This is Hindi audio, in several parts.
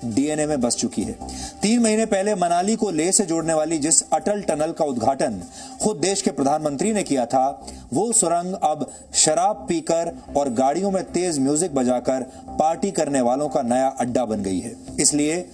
डीएनए में बस चुकी है। 3 महीने पहले मनाली को लेह से जोड़ने वाली जिस अटल टनल का उद्घाटन खुद देश के प्रधानमंत्री ने किया था, वो सुरंग अब शराब पीकर और गाड़ियों में तेज म्यूजिक बजाकर पार्टी करने वालों का नया अड्डा बन गई है। इसलिए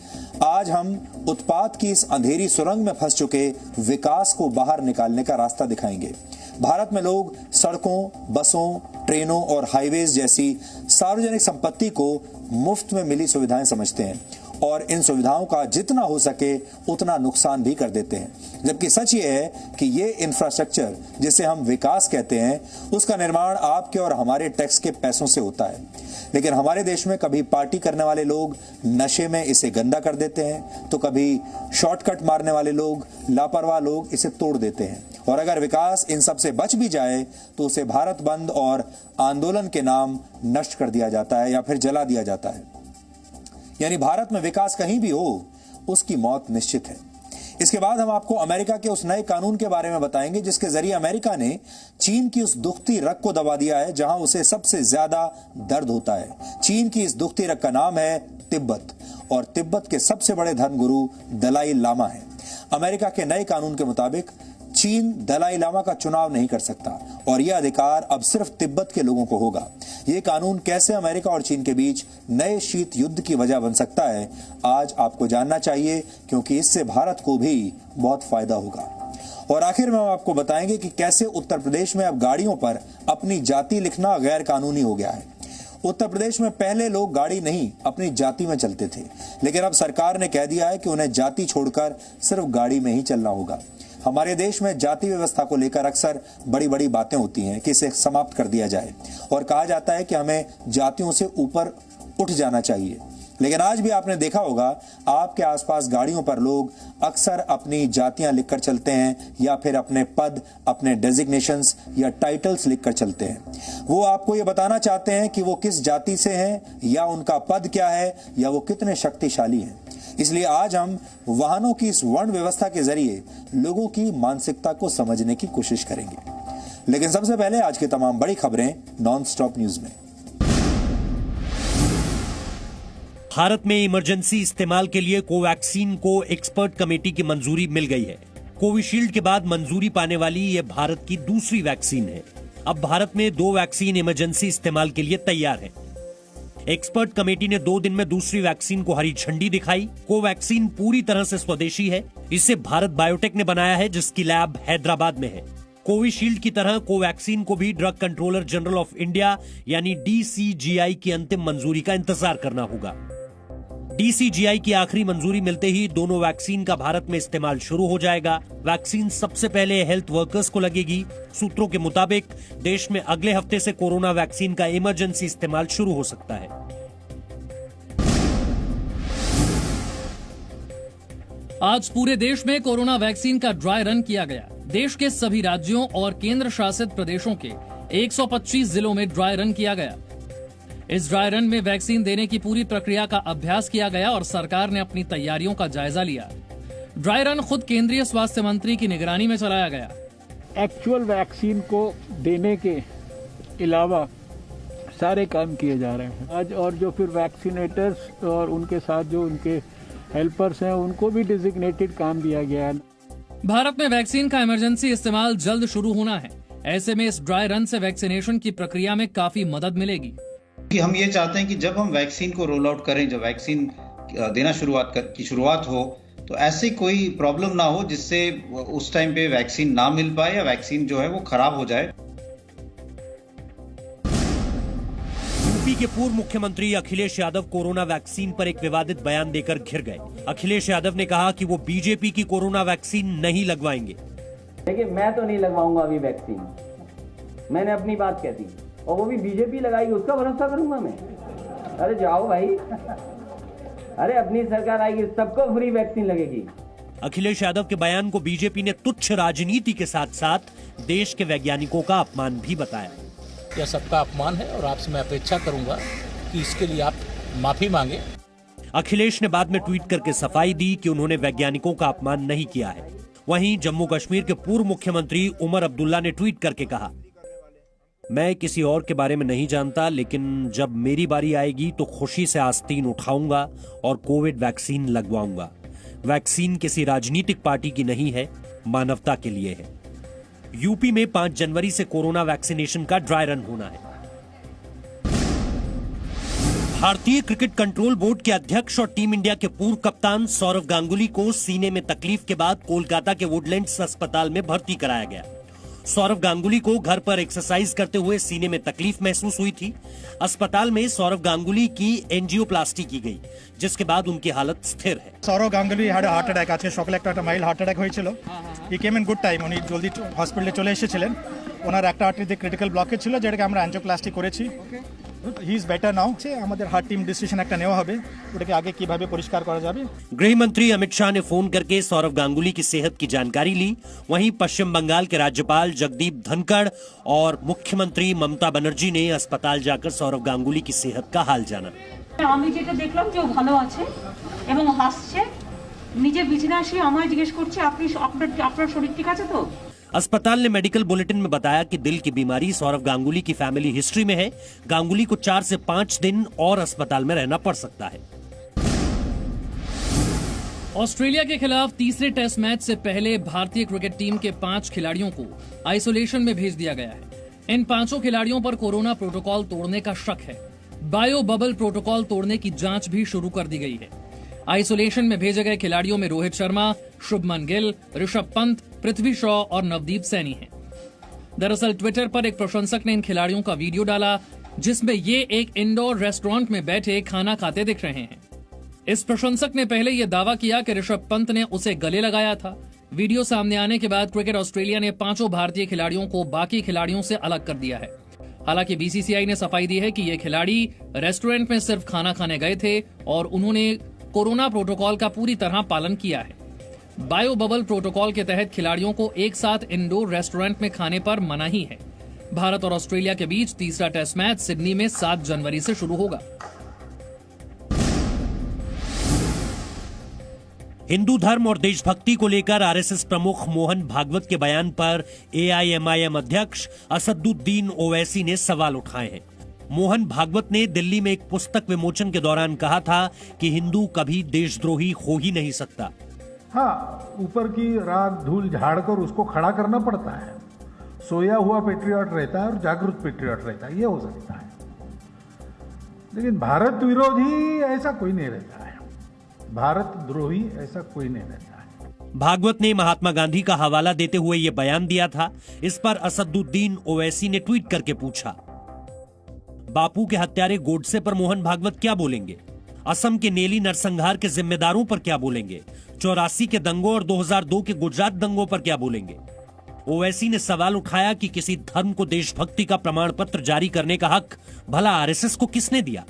आज हम उत्पात की इस अंधेरी सुरंग में फंस चुके विकास को बाहर निकालने का रास्ता दिखाएंगे। भारत में लोग सड़कों, बसों, ट्रेनों और हाईवेज जैसी सार्वजनिक संपत्ति को मुफ्त में मिली सुविधाएं समझते हैं और इन सुविधाओं का जितना हो सके उतना नुकसान भी कर देते हैं। जबकि सच ये है कि ये इंफ्रास्ट्रक्चर जिसे हम विकास कहते हैं, उसका निर्माण आपके और हमारे टैक्स के पैसों से होता है। लेकिन हमारे देश में कभी पार्टी करने वाले लोग नशे में इसे गंदा कर देते हैं, तो कभी शॉर्टकट मारने वाले लोग, लापरवाह लोग इसे तोड़ देते हैं। और अगर विकास इन सब से बच भी जाए तो उसे भारत बंद और आंदोलन के नाम नष्ट कर दिया जाता है या फिर जला दिया जाता है। यानी भारत में विकास कहीं भी हो, उसकी मौत निश्चित है। इसके बाद हम आपको अमेरिका के उस नए कानून के बारे में बताएंगे जिसके जरिए अमेरिका ने चीन की उस दुखती रग को दबा दिया है जहां उसे सबसे ज्यादा दर्द होता है। चीन की इस दुखती रग का नाम है तिब्बत और तिब्बत के सबसे बड़े धर्मगुरु दलाई लामा है। अमेरिका के नए कानून के मुताबिक चीन दलाई लामा का चुनाव नहीं कर सकता और यह अधिकार अब सिर्फ तिब्बत के लोगों को होगा। यह कानून कैसे अमेरिका और चीन के बीच नए शीत युद्ध की वजह बन सकता है, आज आपको जानना चाहिए, क्योंकि इससे भारत को भी बहुत फायदा होगा। और आखिर में हम आपको बताएंगे कि कैसे उत्तर प्रदेश में अब गाड़ियों पर अपनी जाति लिखना गैर कानूनी हो गया है। उत्तर प्रदेश में पहले लोग गाड़ी नहीं अपनी जाति में चलते थे, लेकिन अब सरकार ने कह दिया है कि उन्हें जाति छोड़कर सिर्फ गाड़ी में ही चलना होगा। हमारे देश में जाति व्यवस्था को लेकर अक्सर बड़ी बड़ी बातें होती हैं कि इसे समाप्त कर दिया जाए और कहा जाता है कि हमें जातियों से ऊपर उठ जाना चाहिए। लेकिन आज भी आपने देखा होगा आपके आसपास गाड़ियों पर लोग अक्सर अपनी जातियां लिखकर चलते हैं या फिर अपने पद, अपने डेजिग्नेशंस या टाइटल्स लिखकर चलते हैं। वो आपको ये बताना चाहते हैं कि वो किस जाति से हैं या उनका पद क्या है या वो कितने शक्तिशाली हैं। इसलिए आज हम वाहनों की इस वर्ण व्यवस्था के जरिए लोगों की मानसिकता को समझने की कोशिश करेंगे। लेकिन सबसे पहले आज की तमाम बड़ी खबरें नॉन स्टॉप न्यूज में। भारत में इमरजेंसी इस्तेमाल के लिए कोवैक्सीन को एक्सपर्ट कमेटी की मंजूरी मिल गई है। कोविशील्ड के बाद मंजूरी पाने वाली यह भारत की दूसरी वैक्सीन है। अब भारत में 2 वैक्सीन इमरजेंसी इस्तेमाल के लिए तैयार है। एक्सपर्ट कमेटी ने 2 दिन में दूसरी वैक्सीन को हरी झंडी दिखाई। कोवैक्सीन पूरी तरह से स्वदेशी है। इसे भारत बायोटेक ने बनाया है, जिसकी लैब हैदराबाद में है। कोविशील्ड की तरह कोवैक्सीन को भी drug controller general of India यानी DCGI की अंतिम मंजूरी का इंतजार करना होगा। DCGI की आखिरी मंजूरी मिलते ही दोनों वैक्सीन का भारत में इस्तेमाल शुरू हो जाएगा। वैक्सीन सबसे पहले हेल्थ वर्कर्स को लगेगी। सूत्रों के मुताबिक देश में अगले हफ्ते से कोरोना वैक्सीन का इमरजेंसी इस्तेमाल शुरू हो सकता है। आज पूरे देश में कोरोना वैक्सीन का ड्राई रन किया गया। देश के सभी राज्यों और केंद्र शासित प्रदेशों के 125 जिलों में ड्राई रन किया गया। इस ड्राई रन में वैक्सीन देने की पूरी प्रक्रिया का अभ्यास किया गया और सरकार ने अपनी तैयारियों का जायजा लिया। ड्राई रन खुद केंद्रीय स्वास्थ्य मंत्री की निगरानी में चलाया गया। एक्चुअल वैक्सीन को देने के अलावा सारे काम किए जा रहे हैं आज, और जो फिर वैक्सीनेटर्स और उनके साथ जो उनके हेल्पर्स हैं उनको भी डिजिग्नेटेड काम दिया गया है। भारत में वैक्सीन का इमरजेंसी इस्तेमाल जल्द शुरू होना है। ऐसे में इस ड्राई रन से वैक्सीनेशन की प्रक्रिया में काफी मदद मिलेगी। हम ये चाहते हैं कि जब हम वैक्सीन को रोल आउट करें, जब वैक्सीन देना शुरुआत हो, तो ऐसी कोई प्रॉब्लम ना हो जिससे उस टाइम पे वैक्सीन ना मिल पाए या वैक्सीन जो है वो खराब हो जाए। यूपी के पूर्व मुख्यमंत्री अखिलेश यादव कोरोना वैक्सीन पर एक विवादित बयान देकर घिर गए। अखिलेश यादव ने कहा कि वो बीजेपी की कोरोना वैक्सीन नहीं लगवाएंगे। देखिए, मैं तो नहीं लगवाऊंगा अभी वैक्सीन, मैंने अपनी बात कह दी, और वो भी बीजेपी लगाएगी उसका भरोसा करूंगा मैं? अरे जाओ भाई, अरे अपनी सरकार आएगी सबको फ्री वैक्सीन लगेगी। अखिलेश यादव के बयान को बीजेपी ने तुच्छ राजनीति के साथ साथ देश के वैज्ञानिकों का अपमान भी बताया। यह सबका अपमान है और आपसे मैं अपेक्षा करूंगा कि इसके लिए आप माफी मांगे। अखिलेश ने बाद में ट्वीट करके सफाई दी कि उन्होंने वैज्ञानिकों का अपमान नहीं किया है। वहीं जम्मू कश्मीर के पूर्व मुख्यमंत्री उमर अब्दुल्ला ने ट्वीट करके कहा, मैं किसी और के बारे में नहीं जानता, लेकिन जब मेरी बारी आएगी तो खुशी से आस्तीन उठाऊंगा और कोविड वैक्सीन लगवाऊंगा। वैक्सीन किसी राजनीतिक पार्टी की नहीं है, मानवता के लिए है। यूपी में 5 जनवरी से कोरोना वैक्सीनेशन का ड्राई रन होना है। भारतीय क्रिकेट कंट्रोल बोर्ड के अध्यक्ष और टीम इंडिया के पूर्व कप्तान सौरव गांगुली को सीने में तकलीफ के बाद कोलकाता के वुडलैंड्स अस्पताल में भर्ती कराया गया। सौरव गांगुली को घर पर एक्सरसाइज करते हुए सीने में तकलीफ महसूस हुई थी। अस्पताल में सौरव गांगुली की एंजियोप्लास्टी की गई, जिसके बाद उनकी हालत स्थिर है। Saurav Ganguly had a heart attack, আজকে সকালে একটা মাইল্ড হার্ট অ্যাটাক হয়েছিল। হি কেম ইন গুড টাইম, উনি জলদি হসপিটালে চলে এসেছিলেন। ওনার একটা আর্টারিতে ক্রিটিক্যাল ব্লকেজ ছিল, যেটাকে আমরা অ্যাঞ্জিওপ্লাস্টি করেছি। He is better now. আমাদের হার্ট টিম ডিসিশন একটা নেওয়া হবে, ওটাকে আগে কিভাবে পরিষ্কার করা যাবে। गृह मंत्री अमित शाह ने फोन करके सौरव गांगुली की सेहत की जानकारी ली। वहीं पश्चिम बंगाल के राज्यपाल जगदीप धनखड़ और मुख्यमंत्री ममता बनर्जी ने अस्पताल जाकर सौरव गांगुली की सेहत का हाल जाना। আমি যেটা দেখলাম যে ও ভালো আছে এবং হাসছে, নিজে বিছানায় শুয়ে আমায় জিজ্ঞেস করছে আপনি আপনার শরীর ঠিক আছে তো। अस्पताल ने मेडिकल बुलेटिन में बताया कि दिल की बीमारी सौरव गांगुली की फैमिली हिस्ट्री में है। गांगुली को 4 से 5 दिन और अस्पताल में रहना पड़ सकता है। ऑस्ट्रेलिया के खिलाफ तीसरे टेस्ट मैच से पहले भारतीय क्रिकेट टीम के 5 खिलाड़ियों को आइसोलेशन में भेज दिया गया है। इन 5 खिलाड़ियों पर कोरोना प्रोटोकॉल तोड़ने का शक है। बायो बबल प्रोटोकॉल तोड़ने की जांच भी शुरू कर दी गई है। आइसोलेशन में भेजे गए खिलाड़ियों में रोहित शर्मा, शुभमन गिल, ऋषभ पंत, पृथ्वी शॉ और नवदीप सैनी हैं। दरअसल ट्विटर पर एक प्रशंसक ने इन खिलाड़ियों का वीडियो डाला, जिसमें ये एक इंडोर रेस्टोरेंट में बैठे खाना खाते दिख रहे हैं। इस प्रशंसक ने पहले यह दावा किया कि ऋषभ पंत ने उसे गले लगाया था। वीडियो सामने आने के बाद क्रिकेट ऑस्ट्रेलिया ने 5 भारतीय खिलाड़ियों को बाकी खिलाड़ियों से अलग कर दिया है। हालांकि बीसीसीआई ने सफाई दी है कि ये खिलाड़ी रेस्टोरेंट में सिर्फ खाना खाने गए थे और उन्होंने कोरोना प्रोटोकॉल का पूरी तरह पालन किया है। बायो बबल प्रोटोकॉल के तहत खिलाड़ियों को एक साथ इंडोर रेस्टोरेंट में खाने पर मनाही है। भारत और ऑस्ट्रेलिया के बीच तीसरा टेस्ट मैच सिडनी में 7 जनवरी से शुरू होगा। हिंदू धर्म और देशभक्ति को लेकर आरएसएस प्रमुख मोहन भागवत के बयान पर एआईएमआईएम अध्यक्ष असदुद्दीन ओवैसी ने सवाल उठाए हैं। मोहन भागवत ने दिल्ली में एक पुस्तक विमोचन के दौरान कहा था कि हिंदू कभी देशद्रोही हो ही नहीं सकता। हाँ, ऊपर की राख धूल झाड़कर उसको खड़ा करना पड़ता है। सोया हुआ पेट्रियट रहता है और जागरूक पेट्रियट रहता है, ये हो सकता है। लेकिन भारत विरोधी ऐसा कोई नहीं रहता है, भारत द्रोही ऐसा कोई नहीं रहता है। भागवत ने महात्मा गांधी का हवाला देते हुए यह बयान दिया था। इस पर असदुद्दीन ओवैसी ने ट्वीट करके पूछा, बापू के हत्यारे गोडसे पर मोहन भागवत क्या बोलेंगे? असम के नेली नरसंहार के जिम्मेदारों पर क्या बोलेंगे? 84 के दंगों और 2002 के गुजरात दंगों पर क्या बोलेंगे? ओवैसी ने सवाल उठाया कि किसी धर्म को देशभक्ति का प्रमाण पत्र जारी करने का हक भला आरएसएस को किसने दिया?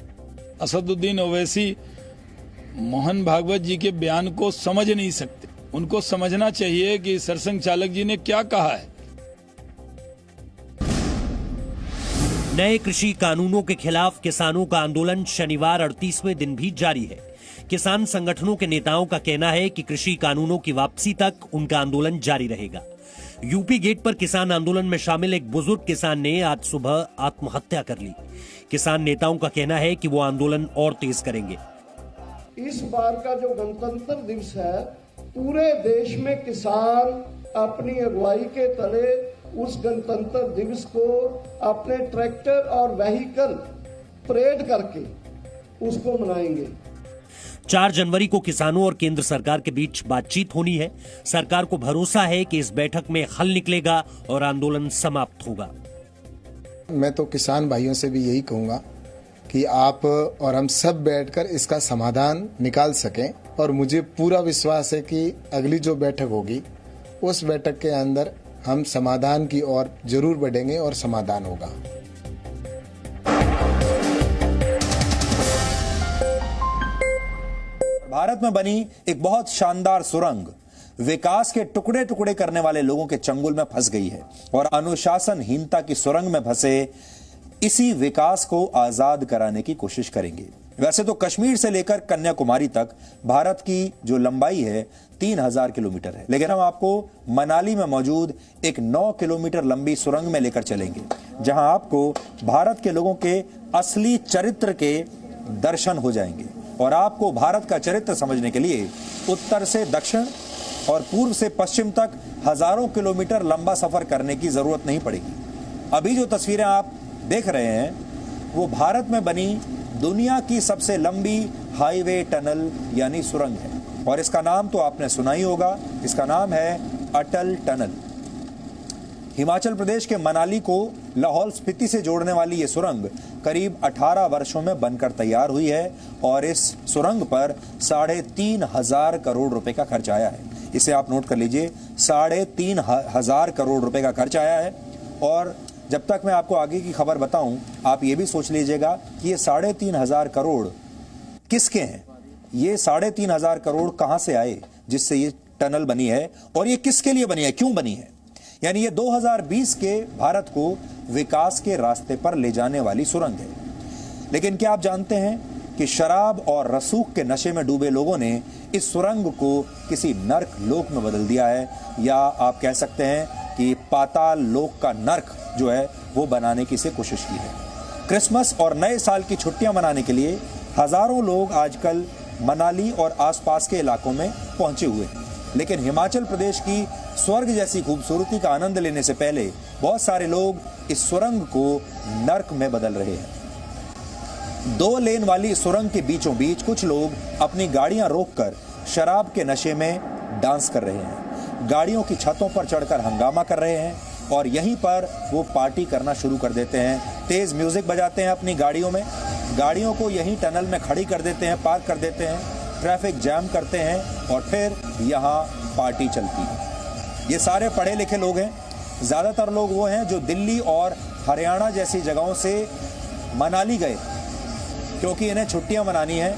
असदुद्दीन ओवैसी मोहन भागवत जी के बयान को समझ नहीं सकते। उनको समझना चाहिए कि सरसंघ चालक जी ने क्या कहा है। नए कृषि कानूनों के खिलाफ किसानों का आंदोलन शनिवार 38वें दिन भी जारी है। किसान संगठनों के नेताओं का कहना है कि कृषि कानूनों की वापसी तक उनका आंदोलन जारी रहेगा। यूपी गेट पर किसान आंदोलन में शामिल एक बुजुर्ग किसान ने आज सुबह आत्महत्या कर ली। किसान नेताओं का कहना है कि वो आंदोलन और तेज करेंगे। इस बार का जो गणतंत्र दिवस है, पूरे देश में किसान अपनी अगुवाई के तले उस गणतंत्र दिवस को अपने ट्रैक्टर और व्हीकल परेड करके उसको मनाएंगे। 4 जनवरी को किसानों और केंद्र सरकार के बीच बातचीत होनी है। सरकार को भरोसा है कि इस बैठक में हल निकलेगा और आंदोलन समाप्त होगा। मैं तो किसान भाइयों से भी यही कहूंगा कि आप और हम सब बैठकर इसका समाधान निकाल सकें, और मुझे पूरा विश्वास है कि अगली जो बैठक होगी उस बैठक के अंदर हम समाधान की ओर जरूर बढ़ेंगे और समाधान होगा। भारत में बनी एक बहुत शानदार सुरंग विकास के टुकड़े टुकड़े करने वाले लोगों के चंगुल में फंस गई है और अनुशासनहीनता की सुरंग में फंसे इसी विकास को आजाद कराने की कोशिश करेंगे। वैसे तो कश्मीर से लेकर कन्याकुमारी तक भारत की जो लंबाई है 3000 किलोमीटर है, लेकिन हम आपको मनाली में मौजूद एक 9 किलोमीटर लंबी सुरंग में लेकर चलेंगे, जहां आपको भारत के लोगों के असली चरित्र के दर्शन हो जाएंगे और आपको भारत का चरित्र समझने के लिए उत्तर से दक्षिण और पूर्व से पश्चिम तक हजारों किलोमीटर लंबा सफर करने की जरूरत नहीं पड़ेगी। अभी जो तस्वीरें आप देख रहे हैं वो भारत में बनी दुनिया की सबसे लंबी हाईवे टनल यानी सुरंग है और इसका नाम तो आपने सुना ही होगा, इसका नाम है अटल टनल। हिमाचल प्रदेश के मनाली को लाहौल स्पीति से जोड़ने वाली ये सुरंग करीब 18 वर्षों में बनकर तैयार हुई है और इस सुरंग पर 3,500 करोड़ रुपए का खर्च आया है। इसे आप नोट कर लीजिए, 3,500 करोड़ रुपए का खर्च आया है। और जब तक मैं आपको आगे की खबर बताऊं, आप ये भी सोच लीजिएगा कि ये 3,500 करोड़ किसके हैं, ये 3,500 करोड़ कहां से आए जिससे ये टनल बनी है और ये किसके लिए बनी है, क्यों बनी है। यानी ये 2020 के भारत को विकास के रास्ते पर ले जाने वाली सुरंग है। लेकिन क्या आप जानते हैं कि शराब और रसूख के नशे में डूबे लोगों ने इस सुरंग को किसी नर्क लोक में बदल दिया है, या आप कह सकते हैं कि पाताल लोक का नर्क जो है वो बनाने की से कोशिश की है। क्रिसमस और नए साल की छुट्टियां मनाने के लिए हजारों लोग आजकल मनाली और आसपास के इलाकों में पहुंचे हुए हैं, लेकिन हिमाचल प्रदेश की स्वर्ग जैसी खूबसूरती का आनंद लेने से पहले बहुत सारे लोग इस सुरंग को नर्क में बदल रहे हैं। 2 लेन वाली सुरंग के बीचों बीच कुछ लोग अपनी गाड़ियां रोककर शराब के नशे में डांस कर रहे हैं, गाड़ियों की छतों पर चढ़कर हंगामा कर रहे हैं और यहीं पर वो पार्टी करना शुरू कर देते हैं। तेज म्यूजिक बजाते हैं अपनी गाड़ियों में, गाड़ियों को यहीं टनल में खड़ी कर देते हैं, पार्क कर देते हैं, ट्रैफिक जैम करते हैं और फिर यहाँ पार्टी चलती है। ये सारे पढ़े लिखे लोग हैं, ज़्यादातर लोग वो हैं जो दिल्ली और हरियाणा जैसी जगहों से मनाली गए क्योंकि इन्हें छुट्टियां मनानी है,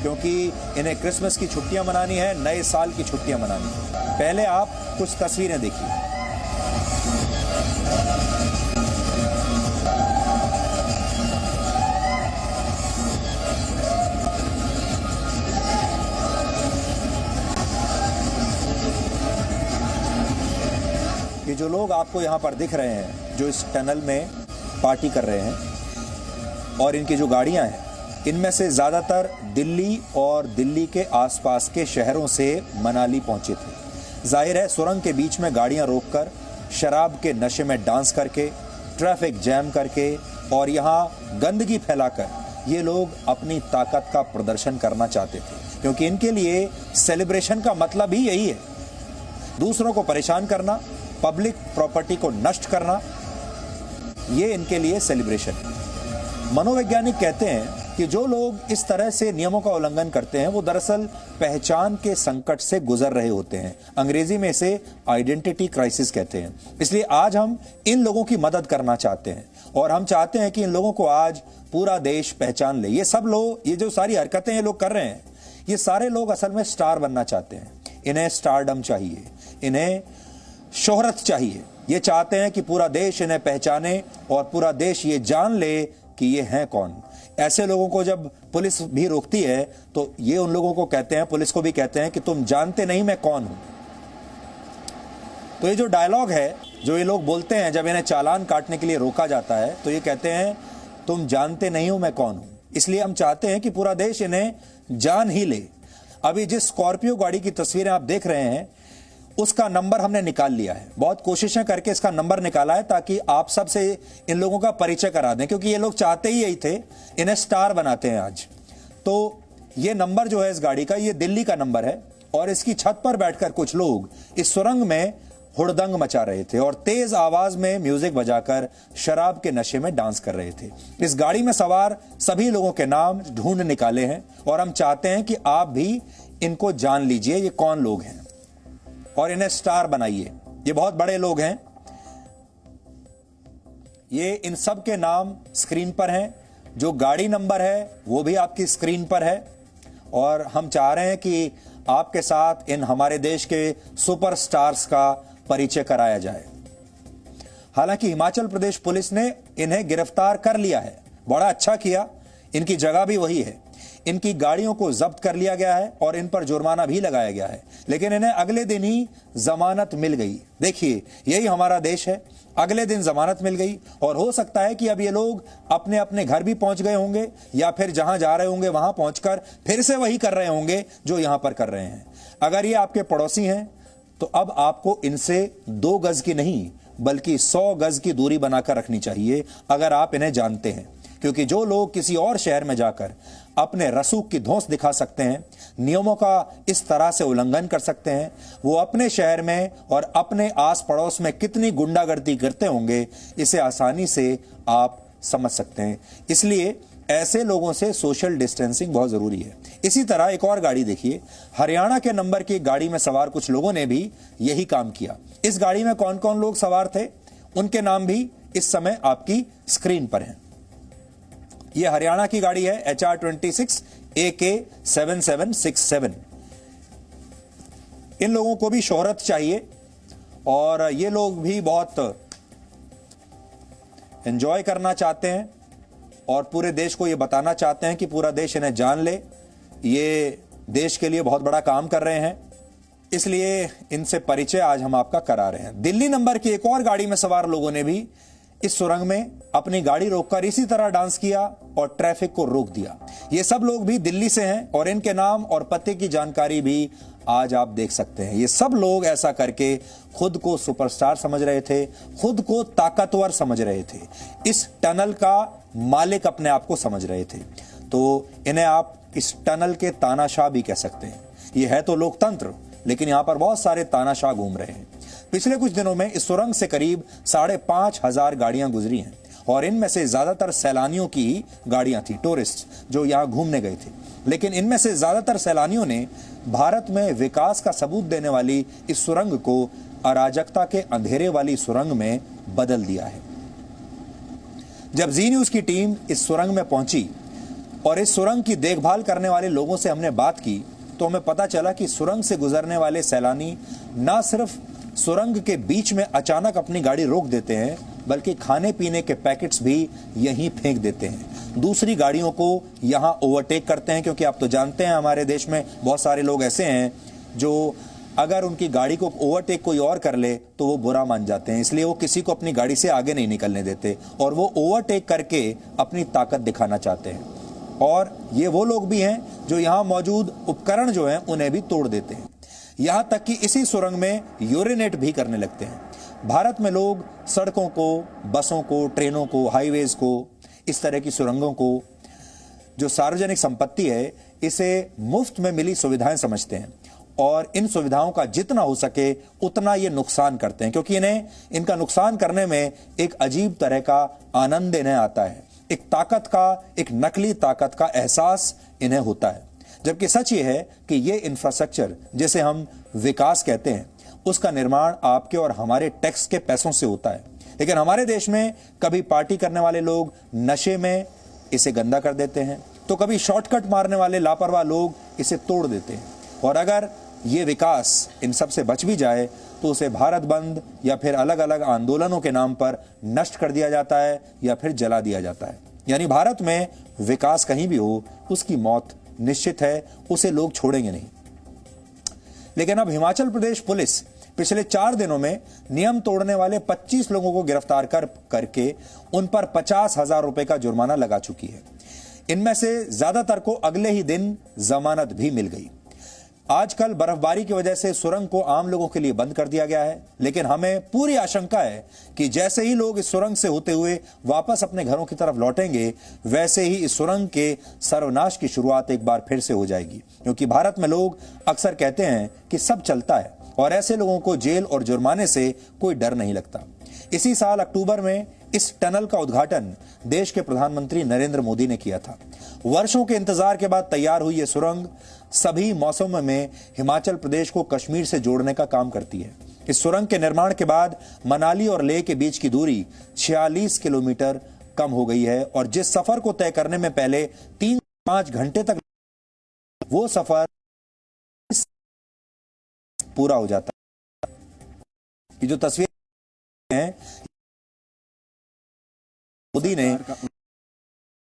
क्योंकि इन्हें क्रिसमस की छुट्टियां मनानी है, नए साल की छुट्टियां मनानी है। पहले आप कुछ तस्वीरें देखिए। ये जो लोग आपको यहाँ पर दिख रहे हैं जो इस टनल में पार्टी कर रहे हैं और इनकी जो गाड़ियाँ हैं, इनमें से ज़्यादातर दिल्ली और दिल्ली के आसपास के शहरों से मनाली पहुँचे थे। जाहिर है सुरंग के बीच में गाड़ियाँ रोककर शराब के नशे में डांस करके, ट्रैफिक जैम करके और यहाँ गंदगी फैलाकर ये लोग अपनी ताकत का प्रदर्शन करना चाहते थे, क्योंकि इनके लिए सेलिब्रेशन का मतलब ही यही है, दूसरों को परेशान करना, पब्लिक प्रॉपर्टी को नष्ट करना, ये इनके लिए सेलिब्रेशन है। मनोवैज्ञानिक कहते हैं कि जो लोग इस तरह से नियमों का उल्लंघन करते हैं वो दरअसल पहचान के संकट से गुजर रहे होते हैं। अंग्रेजी में इसे आइडेंटिटी क्राइसिस कहते हैं। इसलिए आज हम इन लोगों की मदद करना चाहते हैं और हम चाहते हैं कि इन लोगों को आज पूरा देश पहचान ले। ये सब लोग, ये जो सारी हरकतें ये लोग कर रहे हैं, ये सारे लोग असल में स्टार बनना चाहते हैं। इन्हें स्टारडम चाहिए, इन्हें शोहरत चाहिए, ये चाहते हैं कि पूरा देश इन्हें पहचाने और पूरा देश ये जान ले कि ये हैं कौन। ऐसे लोगों को जब पुलिस भी रोकती है तो ये उन लोगों को कहते हैं, पुलिस को भी कहते हैं कि तुम जानते नहीं मैं कौन हूं। तो ये जो डायलॉग है जो ये लोग बोलते हैं जब इन्हें चालान काटने के लिए रोका जाता है, तो ये कहते हैं तुम जानते नहीं हो मैं कौन हूं। इसलिए हम चाहते हैं कि पूरा देश इन्हें जान ही ले। अभी जिस स्कॉर्पियो गाड़ी की तस्वीरें आप देख रहे हैं उसका नंबर हमने निकाल लिया है, बहुत कोशिशें करके इसका नंबर निकाला है ताकि आप सब से इन लोगों का परिचय करा दें, क्योंकि ये लोग चाहते ही यही थे, इन्हें स्टार बनाते हैं आज। तो ये नंबर जो है इस गाड़ी का, ये दिल्ली का नंबर है और इसकी छत पर बैठकर कुछ लोग इस सुरंग में हुड़दंग मचा रहे थे और तेज आवाज में म्यूजिक बजाकर शराब के नशे में डांस कर रहे थे। इस गाड़ी में सवार सभी लोगों के नाम ढूंढ निकाले हैं और हम चाहते हैं कि आप भी इनको जान लीजिए ये कौन लोग हैं और इन्हें स्टार बनाइए। ये बहुत बड़े लोग हैं, ये इन सब के नाम स्क्रीन पर हैं, जो गाड़ी नंबर है वो भी आपकी स्क्रीन पर है और हम चाह रहे हैं कि आपके साथ इन हमारे देश के सुपरस्टार्स का परिचय कराया जाए। हालांकि हिमाचल प्रदेश पुलिस ने इन्हें गिरफ्तार कर लिया है, बड़ा अच्छा किया, इनकी जगह भी वही है। इनकी गाड़ियों को जब्त कर लिया गया है और इन पर जुर्माना भी लगाया गया है, लेकिन इन्हें अगले दिन ही जमानत मिल गई। देखिए, यही हमारा देश है। अगले दिन जमानत मिल गई और हो सकता है कि अब ये लोग अपने अपने घर भी पहुंच गए होंगे या फिर जहां जा रहे होंगे वहां पहुंचकर फिर से वही कर रहे होंगे जो यहां पर कर रहे हैं। अगर ये आपके पड़ोसी हैं तो अब आपको इनसे 2 गज की नहीं बल्कि 100 गज की दूरी बनाकर रखनी चाहिए, अगर आप इन्हें जानते हैं। क्योंकि जो लोग किसी और शहर में जाकर अपने रसूख की धौंस दिखा सकते हैं, नियमों का इस तरह से उल्लंघन कर सकते हैं, वो अपने शहर में और अपने आस पड़ोस में कितनी गुंडागर्दी करते होंगे, इसे आसानी से आप समझ सकते हैं। इसलिए ऐसे लोगों से सोशल डिस्टेंसिंग बहुत जरूरी है। इसी तरह एक और गाड़ी देखिए, हरियाणा के नंबर की गाड़ी में सवार कुछ लोगों ने भी यही काम किया। इस गाड़ी में कौन कौन लोग सवार थे, उनके नाम भी इस समय आपकी स्क्रीन पर हैं। यह हरियाणा की गाड़ी है HR-26 AK7767। इन लोगों को भी शोहरत चाहिए और ये लोग भी बहुत एंजॉय करना चाहते हैं और पूरे देश को ये बताना चाहते हैं कि पूरा देश इन्हें जान ले। ये देश के लिए बहुत बड़ा काम कर रहे हैं, इसलिए इनसे परिचय आज हम आपका करा रहे हैं। दिल्ली नंबर की एक और गाड़ी में सवार लोगों ने भी इस सुरंग में अपनी गाड़ी रोककर इसी तरह डांस किया और ट्रैफिक को रोक दिया। ये सब लोग भी दिल्ली से हैं और इनके नाम और पते की जानकारी भी आज आप देख सकते हैं। ये सब लोग ऐसा करके खुद को सुपरस्टार समझ रहे थे, खुद को ताकतवर समझ रहे थे, इस टनल का मालिक अपने आप को समझ रहे थे। तो इन्हें आप इस टनल के तानाशाह भी कह सकते हैं। ये है तो लोकतंत्र, लेकिन यहां पर बहुत सारे तानाशाह घूम रहे हैं। पिछले कुछ दिनों में इस सुरंग से करीब 5,500 गाड़ियां गुजरी हैं और इनमें से ज्यादातर सैलानियों की ही गाड़ियां थी, टूरिस्ट जो यहां घूमने गए थे। लेकिन इनमें से ज्यादातर सैलानियों ने भारत में विकास का सबूत देने वाली इस सुरंग को अराजकता के अंधेरे वाली सुरंग में बदल दिया है। जब जी न्यूज की टीम इस सुरंग में पहुंची और इस सुरंग की देखभाल करने वाले लोगों से हमने बात की, तो हमें पता चला कि सुरंग से गुजरने वाले सैलानी न सिर्फ सुरंग के बीच में अचानक अपनी गाड़ी रोक देते हैं, बल्कि खाने पीने के पैकेट्स भी यहीं फेंक देते हैं। दूसरी गाड़ियों को यहां ओवरटेक करते हैं, क्योंकि आप तो जानते हैं हमारे देश में बहुत सारे लोग ऐसे हैं जो अगर उनकी गाड़ी को ओवरटेक कोई और कर ले तो वो बुरा मान जाते हैं, इसलिए वो किसी को अपनी गाड़ी से आगे नहीं निकलने देते और वो ओवरटेक करके अपनी ताकत दिखाना चाहते हैं। और ये वो लोग भी हैं जो यहाँ मौजूद उपकरण जो हैं उन्हें भी तोड़ देते हैं। यहाँ तक कि इसी सुरंग में यूरिनेट भी करने लगते हैं। भारत में लोग सड़कों को, बसों को, ट्रेनों को, हाईवेज को, इस तरह की सुरंगों को जो सार्वजनिक संपत्ति है, इसे मुफ्त में मिली सुविधाएं समझते हैं और इन सुविधाओं का जितना हो सके उतना ये नुकसान करते हैं, क्योंकि इन्हें इनका नुकसान करने में एक अजीब तरह का आनंद इन्हें आता है। एक ताकत का, एक नकली ताकत का एहसास इन्हें होता है। जबकि सच ये है कि ये इंफ्रास्ट्रक्चर जिसे हम विकास कहते हैं, उसका निर्माण आपके और हमारे टैक्स के पैसों से होता है। लेकिन हमारे देश में कभी पार्टी करने वाले लोग नशे में इसे गंदा कर देते हैं, तो कभी शॉर्टकट मारने वाले लापरवाह लोग इसे तोड़ देते हैं। और अगर ये विकास इन सब से बच भी जाए तो उसे भारत बंद या फिर अलग अलग आंदोलनों के नाम पर नष्ट कर दिया जाता है या फिर जला दिया जाता है। यानी भारत में विकास कहीं भी हो, उसकी मौत निश्चित है, उसे लोग छोड़ेंगे नहीं। लेकिन अब हिमाचल प्रदेश पुलिस पिछले 4 दिनों में नियम तोड़ने वाले 25 लोगों को गिरफ्तार करके उन पर 50,000 रुपए का जुर्माना लगा चुकी है। इनमें से ज्यादातर को अगले ही दिन जमानत भी मिल गई। आजकल बर्फबारी की वजह से सुरंग को आम लोगों के लिए बंद कर दिया गया है, लेकिन हमें पूरी आशंका है कि जैसे ही लोग इस सुरंग से होते हुए वापस अपने घरों की तरफ लौटेंगे, वैसे ही इस सुरंग के सर्वनाश की शुरुआत एक बार फिर से हो जाएगी। क्योंकि भारत में लोग अक्सर कहते हैं कि सब चलता है और ऐसे लोगों को जेल और जुर्माने से कोई डर नहीं लगता। इसी साल अक्टूबर में इस टनल का उद्घाटन देश के प्रधानमंत्री नरेंद्र मोदी ने किया था। वर्षों के इंतजार के बाद तैयार हुई यह सुरंग सभी मौसमों में हिमाचल प्रदेश को कश्मीर से जोड़ने का काम करती है। इस सुरंग के निर्माण के बाद मनाली और लेह के बीच की दूरी 46 किलोमीटर कम हो गई है और जिस सफर को तय करने में पहले 3-5 घंटे तक, वो सफर पूरा हो जाता है। ये जो तस्वीर है, मोदी ने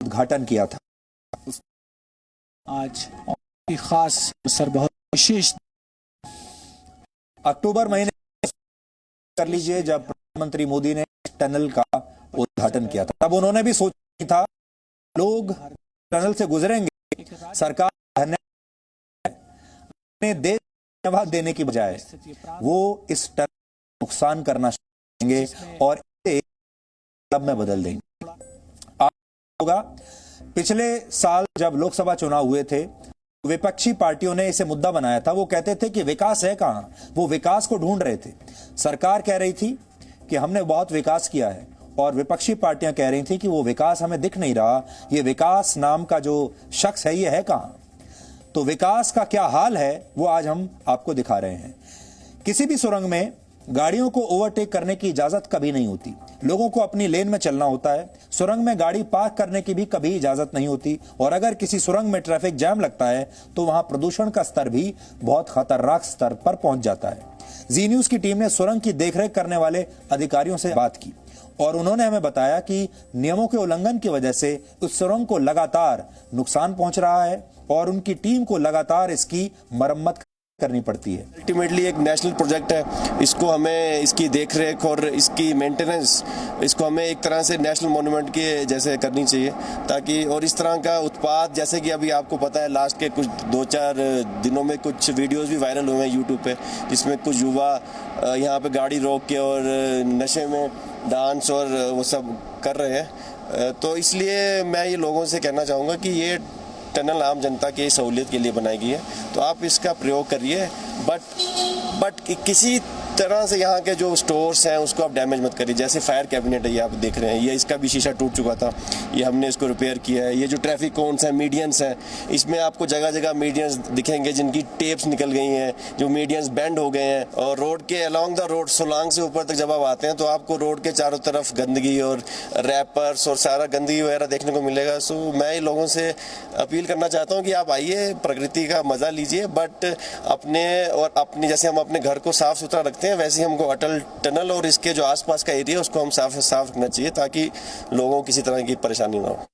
उद्घाटन किया था। आज की खास अवसर बहुत विशेष अक्टूबर महीने कर लीजिए जब प्रधानमंत्री मोदी ने टनल का उद्घाटन किया था, तब उन्होंने भी सोचा था लोग टनल से गुजरेंगे, सरकार अपने देश को धन्यवाद देने की बजाय वो इस टनल को नुकसान करना चाहेंगे और इसे क्लब में बदल देंगे। होगा पिछले साल जब लोकसभा चुनाव हुए थे, विपक्षी पार्टियों ने इसे मुद्दा बनाया था। वो कहते थे कि विकास है कहां, वो विकास को ढूंढ रहे थे। सरकार कह रही थी कि हमने बहुत विकास किया है और विपक्षी पार्टियां कह रही थी कि वो विकास हमें दिख नहीं रहा, ये विकास नाम का जो शख्स है ये है कहां। तो विकास का क्या हाल है वो आज हम आपको दिखा रहे हैं। किसी भी सुरंग में गाड़ियों को ओवरटेक करने की इजाजत कभी नहीं होती, लोगों को अपनी लेन में चलना होता है। सुरंग में गाड़ी पार्क करने की भी कभी इजाजत नहीं होती और अगर किसी सुरंग में ट्रैफिक जैम लगता है तो वहां प्रदूषण का स्तर भी बहुत खतरनाक स्तर पर पहुंच जाता है। जी न्यूज की टीम ने सुरंग की देखरेख करने वाले अधिकारियों से बात की और उन्होंने हमें बताया कि नियमों के उल्लंघन की वजह से उस सुरंग को लगातार नुकसान पहुंच रहा है और उनकी टीम को लगातार इसकी मरम्मत करनी पड़ती है। अल्टीमेटली एक नेशनल प्रोजेक्ट है, इसको हमें इसकी देखरेख और इसकी मेंटेनेंस इसको हमें एक तरह से नेशनल मॉन्यूमेंट के जैसे करनी चाहिए ताकि और इस तरह का उत्पाद जैसे कि अभी आपको पता है लास्ट के कुछ 2-4 दिनों में कुछ वीडियोस भी वायरल हुए हैं यूट्यूब पे जिसमें कुछ युवा यहाँ पे गाड़ी रोक के और नशे में डांस और वो सब कर रहे हैं। तो इसलिए मैं ये लोगों से कहना चाहूँगा कि ये टनल आम जनता की सहूलियत के लिए बनाई गई है तो आप इसका प्रयोग करिए बट किसी तरह से यहाँ के जो स्टोर्स हैं उसको आप डैमेज मत करिए। जैसे फायर कैबिनेट है ये आप देख रहे हैं, ये इसका भी शीशा टूट चुका था, ये हमने इसको रिपेयर किया है। ये जो ट्रैफिक कोन्स हैं, मीडियंस हैं, इसमें आपको जगह जगह मीडियंस दिखेंगे जिनकी टेप्स निकल गई हैं, जो मीडियंस बेंड हो गए हैं और रोड के अलॉन्ग द रोड सोलांग से ऊपर तक जब आप आते हैं तो आपको रोड के चारों तरफ गंदगी और रैपर्स और सारा गंदगी वगैरह देखने को मिलेगा। सो मैं ये लोगों से अपील करना चाहता हूँ कि आप आइए, प्रकृति का मजा लीजिए बट अपने जैसे हम अपने घर को साफ सुथरा रखते हैं वैसे ही हमको अटल टनल और इसके जो आसपास का एरिया उसको हम साफ रखना चाहिए ताकि लोगों को किसी तरह की परेशानी ना हो।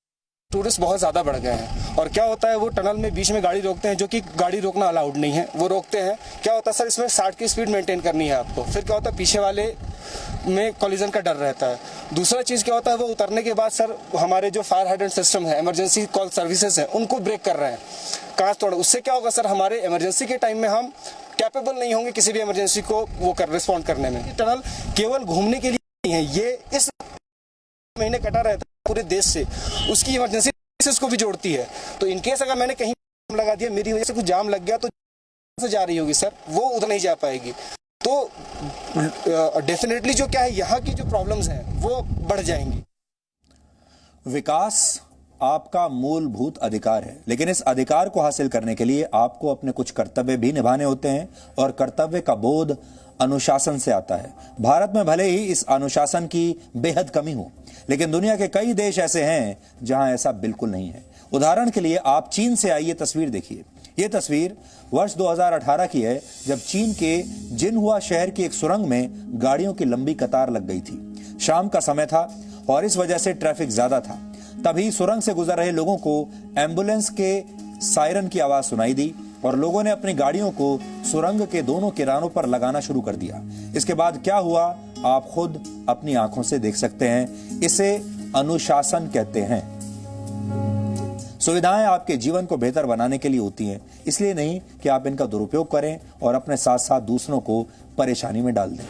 टूरिस्ट बहुत ज़्यादा बढ़ गए हैं और क्या होता है वो टनल में बीच में गाड़ी रोकते हैं जो कि गाड़ी रोकना अलाउड नहीं है, वो रोकते हैं। क्या होता है सर इसमें 60 की स्पीड मेंटेन करनी है आपको, फिर क्या होता है पीछे वाले में कोलिजन का डर रहता है। दूसरा चीज़ क्या होता है वो उतरने के बाद सर हमारे जो फायर हाइड्रेंट सिस्टम है, इमरजेंसी कॉल सर्विसेज हैं, उनको ब्रेक कर रहे हैं, कांच तोड़। उससे क्या होगा सर हमारे इमरजेंसी के टाइम में हम कैपेबल नहीं होंगे किसी भी इमरजेंसी को वो रिस्पॉन्ड करने में। टनल केवल घूमने के लिए नहीं है, ये इस महीने कटा रहता है पूरे देश से, उसकी इमरजेंसी को भी जोड़ती है। तो इनकेस अगर मैंने कहीं लगा दिया, मेरी वजह से कुछ जाम लग गया तो से जा रही होगी सर, वो उधर नहीं जा पाएगी। तो डेफिनेटली जो क्या है यहाँ की जो प्रॉब्लम्स हैं वो बढ़ जाएंगी। विकास आपका मूलभूत अधिकार है, लेकिन इस अधिकार को हासिल करने के लिए आपको अपने कुछ कर्तव्य भी निभाने होते हैं और कर्तव्य का बोध अनुशासन से आता है। भारत में भले ही इस अनुशासन की बेहद कमी हो, लेकिन दुनिया के कई देश ऐसे हैं जहां ऐसा बिल्कुल नहीं है। उदाहरण के लिए आप चीन से आई ये तस्वीर देखिए। ये तस्वीर वर्ष 2018 की है जब चीन के जिनहुआ शहर की एक सुरंग में गाड़ियों की लंबी कतार लग गई थी। शाम का समय था और इस वजह से ट्रैफिक ज्यादा था। तभी सुरंग से गुजर रहे लोगों को एम्बुलेंस के सायरन की आवाज सुनाई दी और लोगों ने अपनी गाड़ियों को सुरंग के दोनों किनारों पर लगाना शुरू कर दिया। इसके बाद क्या हुआ आप खुद अपनी आंखों से देख सकते हैं। इसे अनुशासन कहते हैं। सुविधाएं आपके जीवन को बेहतर बनाने के लिए होती हैं, इसलिए नहीं कि आप इनका दुरुपयोग करें और अपने साथ साथ दूसरों को परेशानी में डाल दें।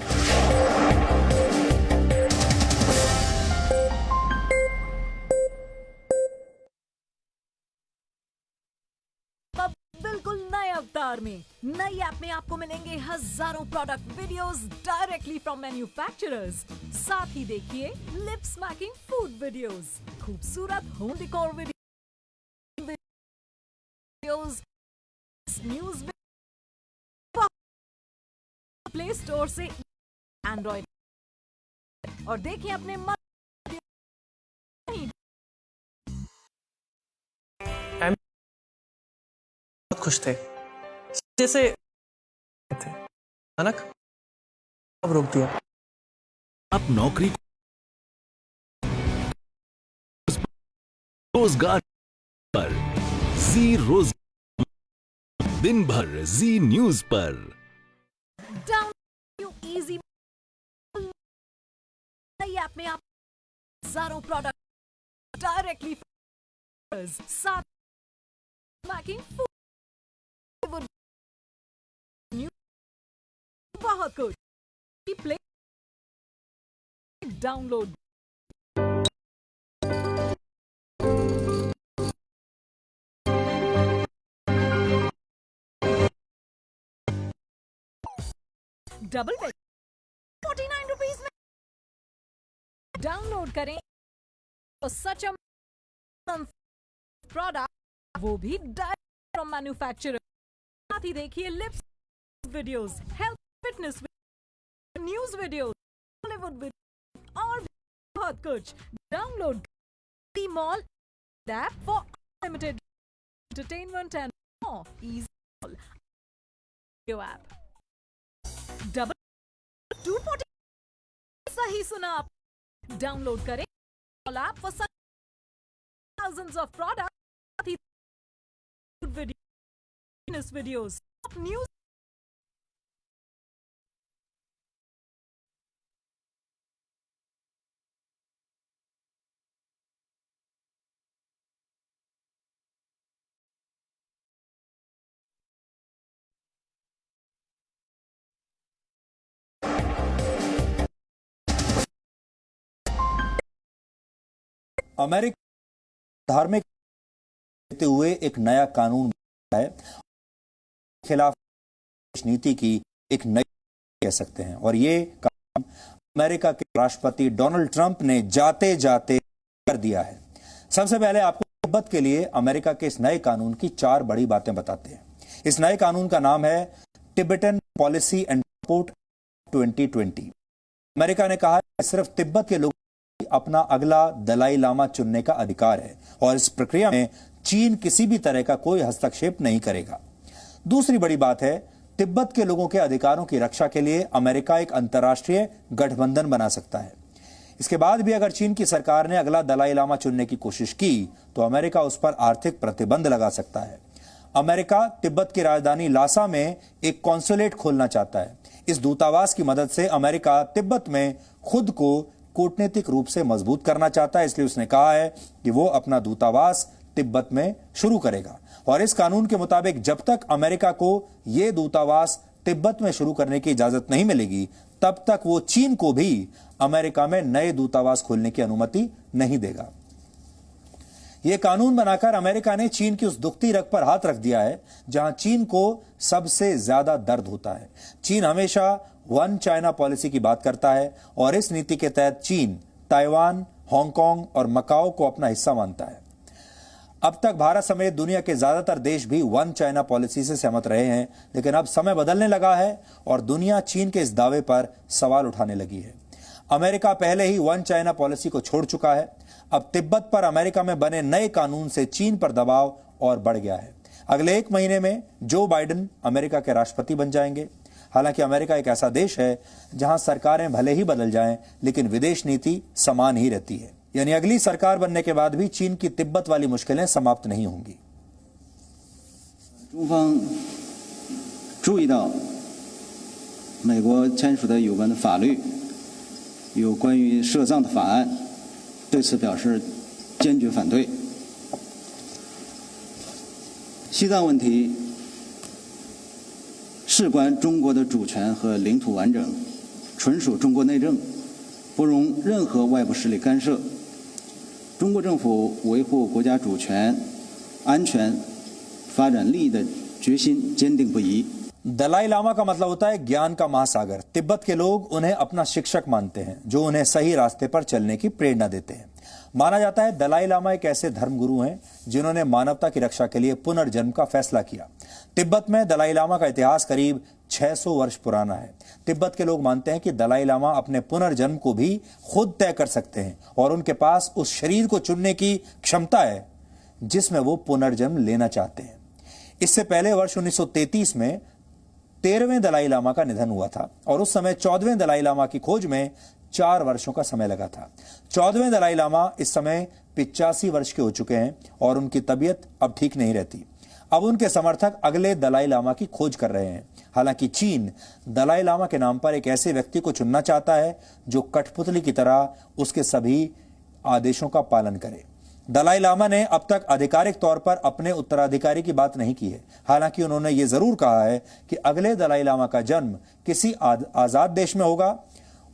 बिल्कुल नए अवतार में नई ऐप में आपको मिलेंगे हजारों product videos directly from manufacturers. साथ ही देखिए लिप स्मैकिंग फूड वीडियोस, खूबसूरत home decor videos, news play store से एंड्रॉइड और देखिए अपने खुश थे जैसे थे अचानक अब रोक दिया। आप नौकरी रोजगार पर जी रोज दिन भर जी न्यूज पर। डाउनलोड इजी नई ऐप में आप हजारों प्रोडक्ट डायरेक्टली साथ मैकिंग फूड बहुत कुछ play download double bed 49 rupees में डाउनलोड करें तो सच प्रोडक्ट वो भी डायरेक्ट फ्रॉम मैन्युफैक्चरर। साथ ही देखिए lips videos, health fitness news videos, Bollywood video और बहुत कुछ। Download the mall app for unlimited entertainment and more easy video app. Double 240 सही सुना आप। डाउनलोड करें app for thousands of products, videos, news. America धार्मिक देते हुए एक नया कानून है, खिलाफ नीति की एक नई कह सकते हैं, और ये काम अमेरिका के राष्ट्रपति डोनाल्ड ट्रंप ने जाते जाते कर दिया है। सबसे पहले आपको तिब्बत के लिए अमेरिका के इस नए कानून की 4 बड़ी बातें बताते हैं। इस नए कानून का नाम है Tibetan policy and support 2020। America ने कहा है सिर्फ तिब्बत के लोग अपना अगला दलाई लामा चुनने का अधिकार है और इस प्रक्रिया में चीन किसी भी तरह का कोई हस्तक्षेप नहीं करेगा। दूसरी बड़ी बात है, तिब्बत के लोगों के अधिकारों की रक्षा के लिए अमेरिका एक अंतर्राष्ट्रीय गठबंधन बना सकता है। इसके बाद भी अगर चीन की सरकार ने अगला दलाई लामा चुनने की कोशिश की तो अमेरिका उस पर आर्थिक प्रतिबंध लगा सकता है। अमेरिका तिब्बत की राजधानी लासा में एक कॉन्सुलेट खोलना चाहता है। इस दूतावास की मदद से अमेरिका तिब्बत में खुद को कूटनीतिक रूप से मजबूत करना चाहता है, इसलिए उसने कहा है कि वो अपना दूतावास तिब्बत में शुरू करेगा। और इस कानून के मुताबिक जब तक अमेरिका को यह दूतावास तिब्बत में शुरू करने की इजाजत नहीं मिलेगी तब तक वो चीन को भी अमेरिका में नए दूतावास खोलने की अनुमति नहीं देगा। यह कानून बनाकर अमेरिका ने चीन की उस दुखती रग पर हाथ रख दिया है जहां चीन को सबसे ज्यादा दर्द होता है। चीन हमेशा वन चाइना पॉलिसी की बात करता है और इस नीति के तहत चीन ताइवान, हांगकांग और मकाओ को अपना हिस्सा मानता है। अब तक भारत समेत दुनिया के ज्यादातर देश भी वन चाइना पॉलिसी से सहमत रहे हैं, लेकिन अब समय बदलने लगा है और दुनिया चीन के इस दावे पर सवाल उठाने लगी है। अमेरिका पहले ही वन चाइना पॉलिसी को छोड़ चुका है। अब तिब्बत पर अमेरिका में बने नए कानून से चीन पर दबाव और बढ़ गया है। अगले 1 महीने में जो बाइडेन अमेरिका के राष्ट्रपति बन जाएंगे। हालांकि अमेरिका एक ऐसा देश है जहां सरकारें भले ही बदल जाएं, लेकिन विदेश नीति समान ही रहती है। यानी अगली सरकार बनने के बाद भी चीन की तिब्बत वाली मुश्किलें समाप्त नहीं होंगी। 中方注意到美国签署的有关的法律，有关于涉藏的法案，对此表示坚决反对。西藏问题事关中国的主权和领土完整，纯属中国内政，不容任何外部势力干涉。中国政府维护国家主权、安全、发展利益的决心坚定不移。 दलाई लामा का मतलब होता है ज्ञान का महासागर। तिब्बत के लोग उन्हें अपना शिक्षक मानते हैं जो उन्हें सही रास्ते पर चलने की प्रेरणा देते हैं। माना जाता है दलाई लामा एक ऐसे धर्मगुरु हैं जिन्होंने मानवता की रक्षा के लिए पुनर्जन्म का फैसला किया। तिब्बत में दलाई लामा का इतिहास करीब 600 वर्ष पुराना है। तिब्बत के लोग मानते हैं कि दलाई लामा अपने पुनर्जन्म को भी खुद तय कर सकते हैं और उनके पास उस शरीर को चुनने की क्षमता है जिसमें वो पुनर्जन्म लेना चाहते हैं। इससे पहले वर्ष 1933 में 13वें दलाई लामा का निधन हुआ था और उस समय 14वें दलाई लामा की खोज में 4 वर्षों का समय लगा था। 14वें दलाई लामा इस समय 85 वर्ष के हो चुके हैं और उनकी तबीयत अब ठीक नहीं रहती। अब उनके समर्थक अगले दलाई लामा की खोज कर रहे हैं। हालांकि चीन दलाई लामा के नाम पर एक ऐसे व्यक्ति को चुनना चाहता है जो कठपुतली की तरह उसके सभी आदेशों का पालन करे। दलाई लामा ने अब तक आधिकारिक तौर पर अपने उत्तराधिकारी की बात नहीं की है। हालांकि उन्होंने ये जरूर कहा है कि अगले दलाई लामा का जन्म किसी आजाद देश में होगा।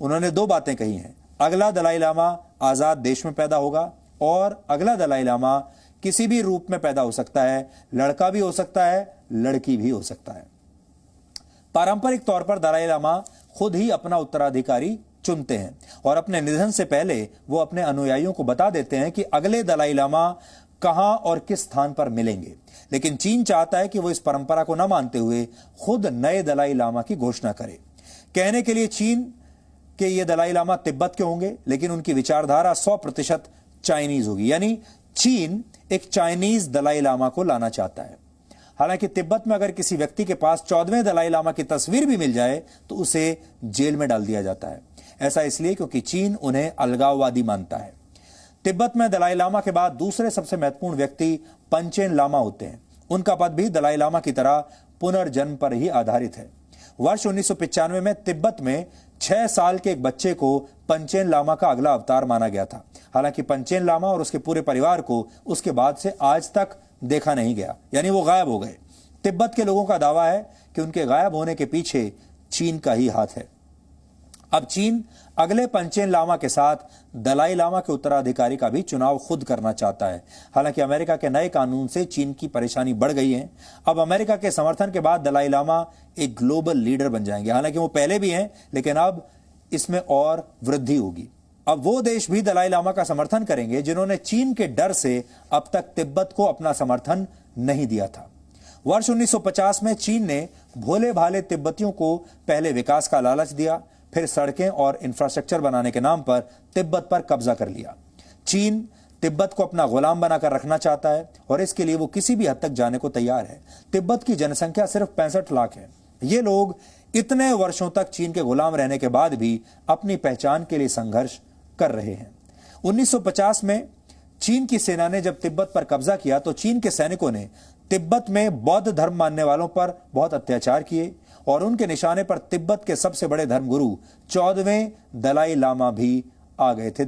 उन्होंने 2 बातें कही हैं, अगला दलाई लामा आजाद देश में पैदा होगा और अगला दलाई लामा किसी भी रूप में पैदा हो सकता है, लड़का भी हो सकता है, लड़की भी हो सकता है। पारंपरिक तौर पर दलाई लामा खुद ही अपना उत्तराधिकारी चुनते हैं और अपने निधन से पहले वो अपने अनुयायियों को बता देते हैं कि अगले दलाई लामा कहां और किस स्थान पर मिलेंगे। लेकिन चीन चाहता है कि वो इस परंपरा को न मानते हुए खुद नए दलाई लामा की घोषणा करे। कहने के लिए चीन के ये दलाई लामा तिब्बत के होंगे, लेकिन उनकी विचारधारा 100% चाइनीज होगी, यानी चीन एक चाइनीज दलाई लामा को लाना चाहता है। हालांकि तिब्बत में अगर किसी व्यक्ति के पास 14वें दलाई लामा की तस्वीर भी मिल जाए तो उसे जेल में डाल दिया जाता है। ऐसा इसलिए क्योंकि चीन उन्हें अलगाववादी मानता है। तिब्बत में दलाई लामा के बाद दूसरे सबसे महत्वपूर्ण व्यक्ति पंचेन लामा होते हैं। उनका पद भी दलाई लामा की तरह पुनर्जन्म पर ही आधारित है। वर्ष 1995 में तिब्बत में 6 साल के एक बच्चे को पंचेन लामा का अगला अवतार माना गया था। हालांकि पंचेन लामा और उसके पूरे परिवार को उसके बाद से आज तक देखा नहीं गया, यानी वो गायब हो गए। तिब्बत के लोगों का दावा है कि उनके गायब होने के पीछे चीन का ही हाथ है। अब चीन अगले पंचेन लामा के साथ दलाई लामा के उत्तराधिकारी का भी चुनाव खुद करना चाहता है। हालांकि अमेरिका के नए कानून से चीन की परेशानी बढ़ गई है। अब अमेरिका के समर्थन के बाद दलाई लामा एक ग्लोबल लीडर बन जाएंगे। हालांकि वो पहले भी हैं, लेकिन अब इसमें और वृद्धि होगी। अब वो देश भी दलाई लामा का समर्थन करेंगे जिन्होंने चीन के डर से अब तक तिब्बत को अपना समर्थन नहीं दिया था। वर्ष 1950 में चीन ने भोले भाले तिब्बतियों को पहले विकास का लालच दिया, फिर सड़कें और इंफ्रास्ट्रक्चर बनाने के नाम पर तिब्बत पर कब्जा कर लिया। चीन तिब्बत को अपना गुलाम बनाकर रखना चाहता है और इसके लिए वो किसी भी हद तक जाने को तैयार है। तिब्बत की जनसंख्या सिर्फ 65 लाख है। ये लोग इतने वर्षों तक चीन के गुलाम रहने के बाद भी अपनी पहचान के लिए संघर्ष कर रहे हैं। 1950 में चीन की सेना ने जब तिब्बत पर कब्जा किया तो चीन के सैनिकों ने तिब्बत में बौद्ध धर्म मानने वालों पर बहुत अत्याचार किए और उनके निशाने पर तिब्बत के सबसे बड़े धर्मगुरु 14वें दलाई लामा भी आ गए थे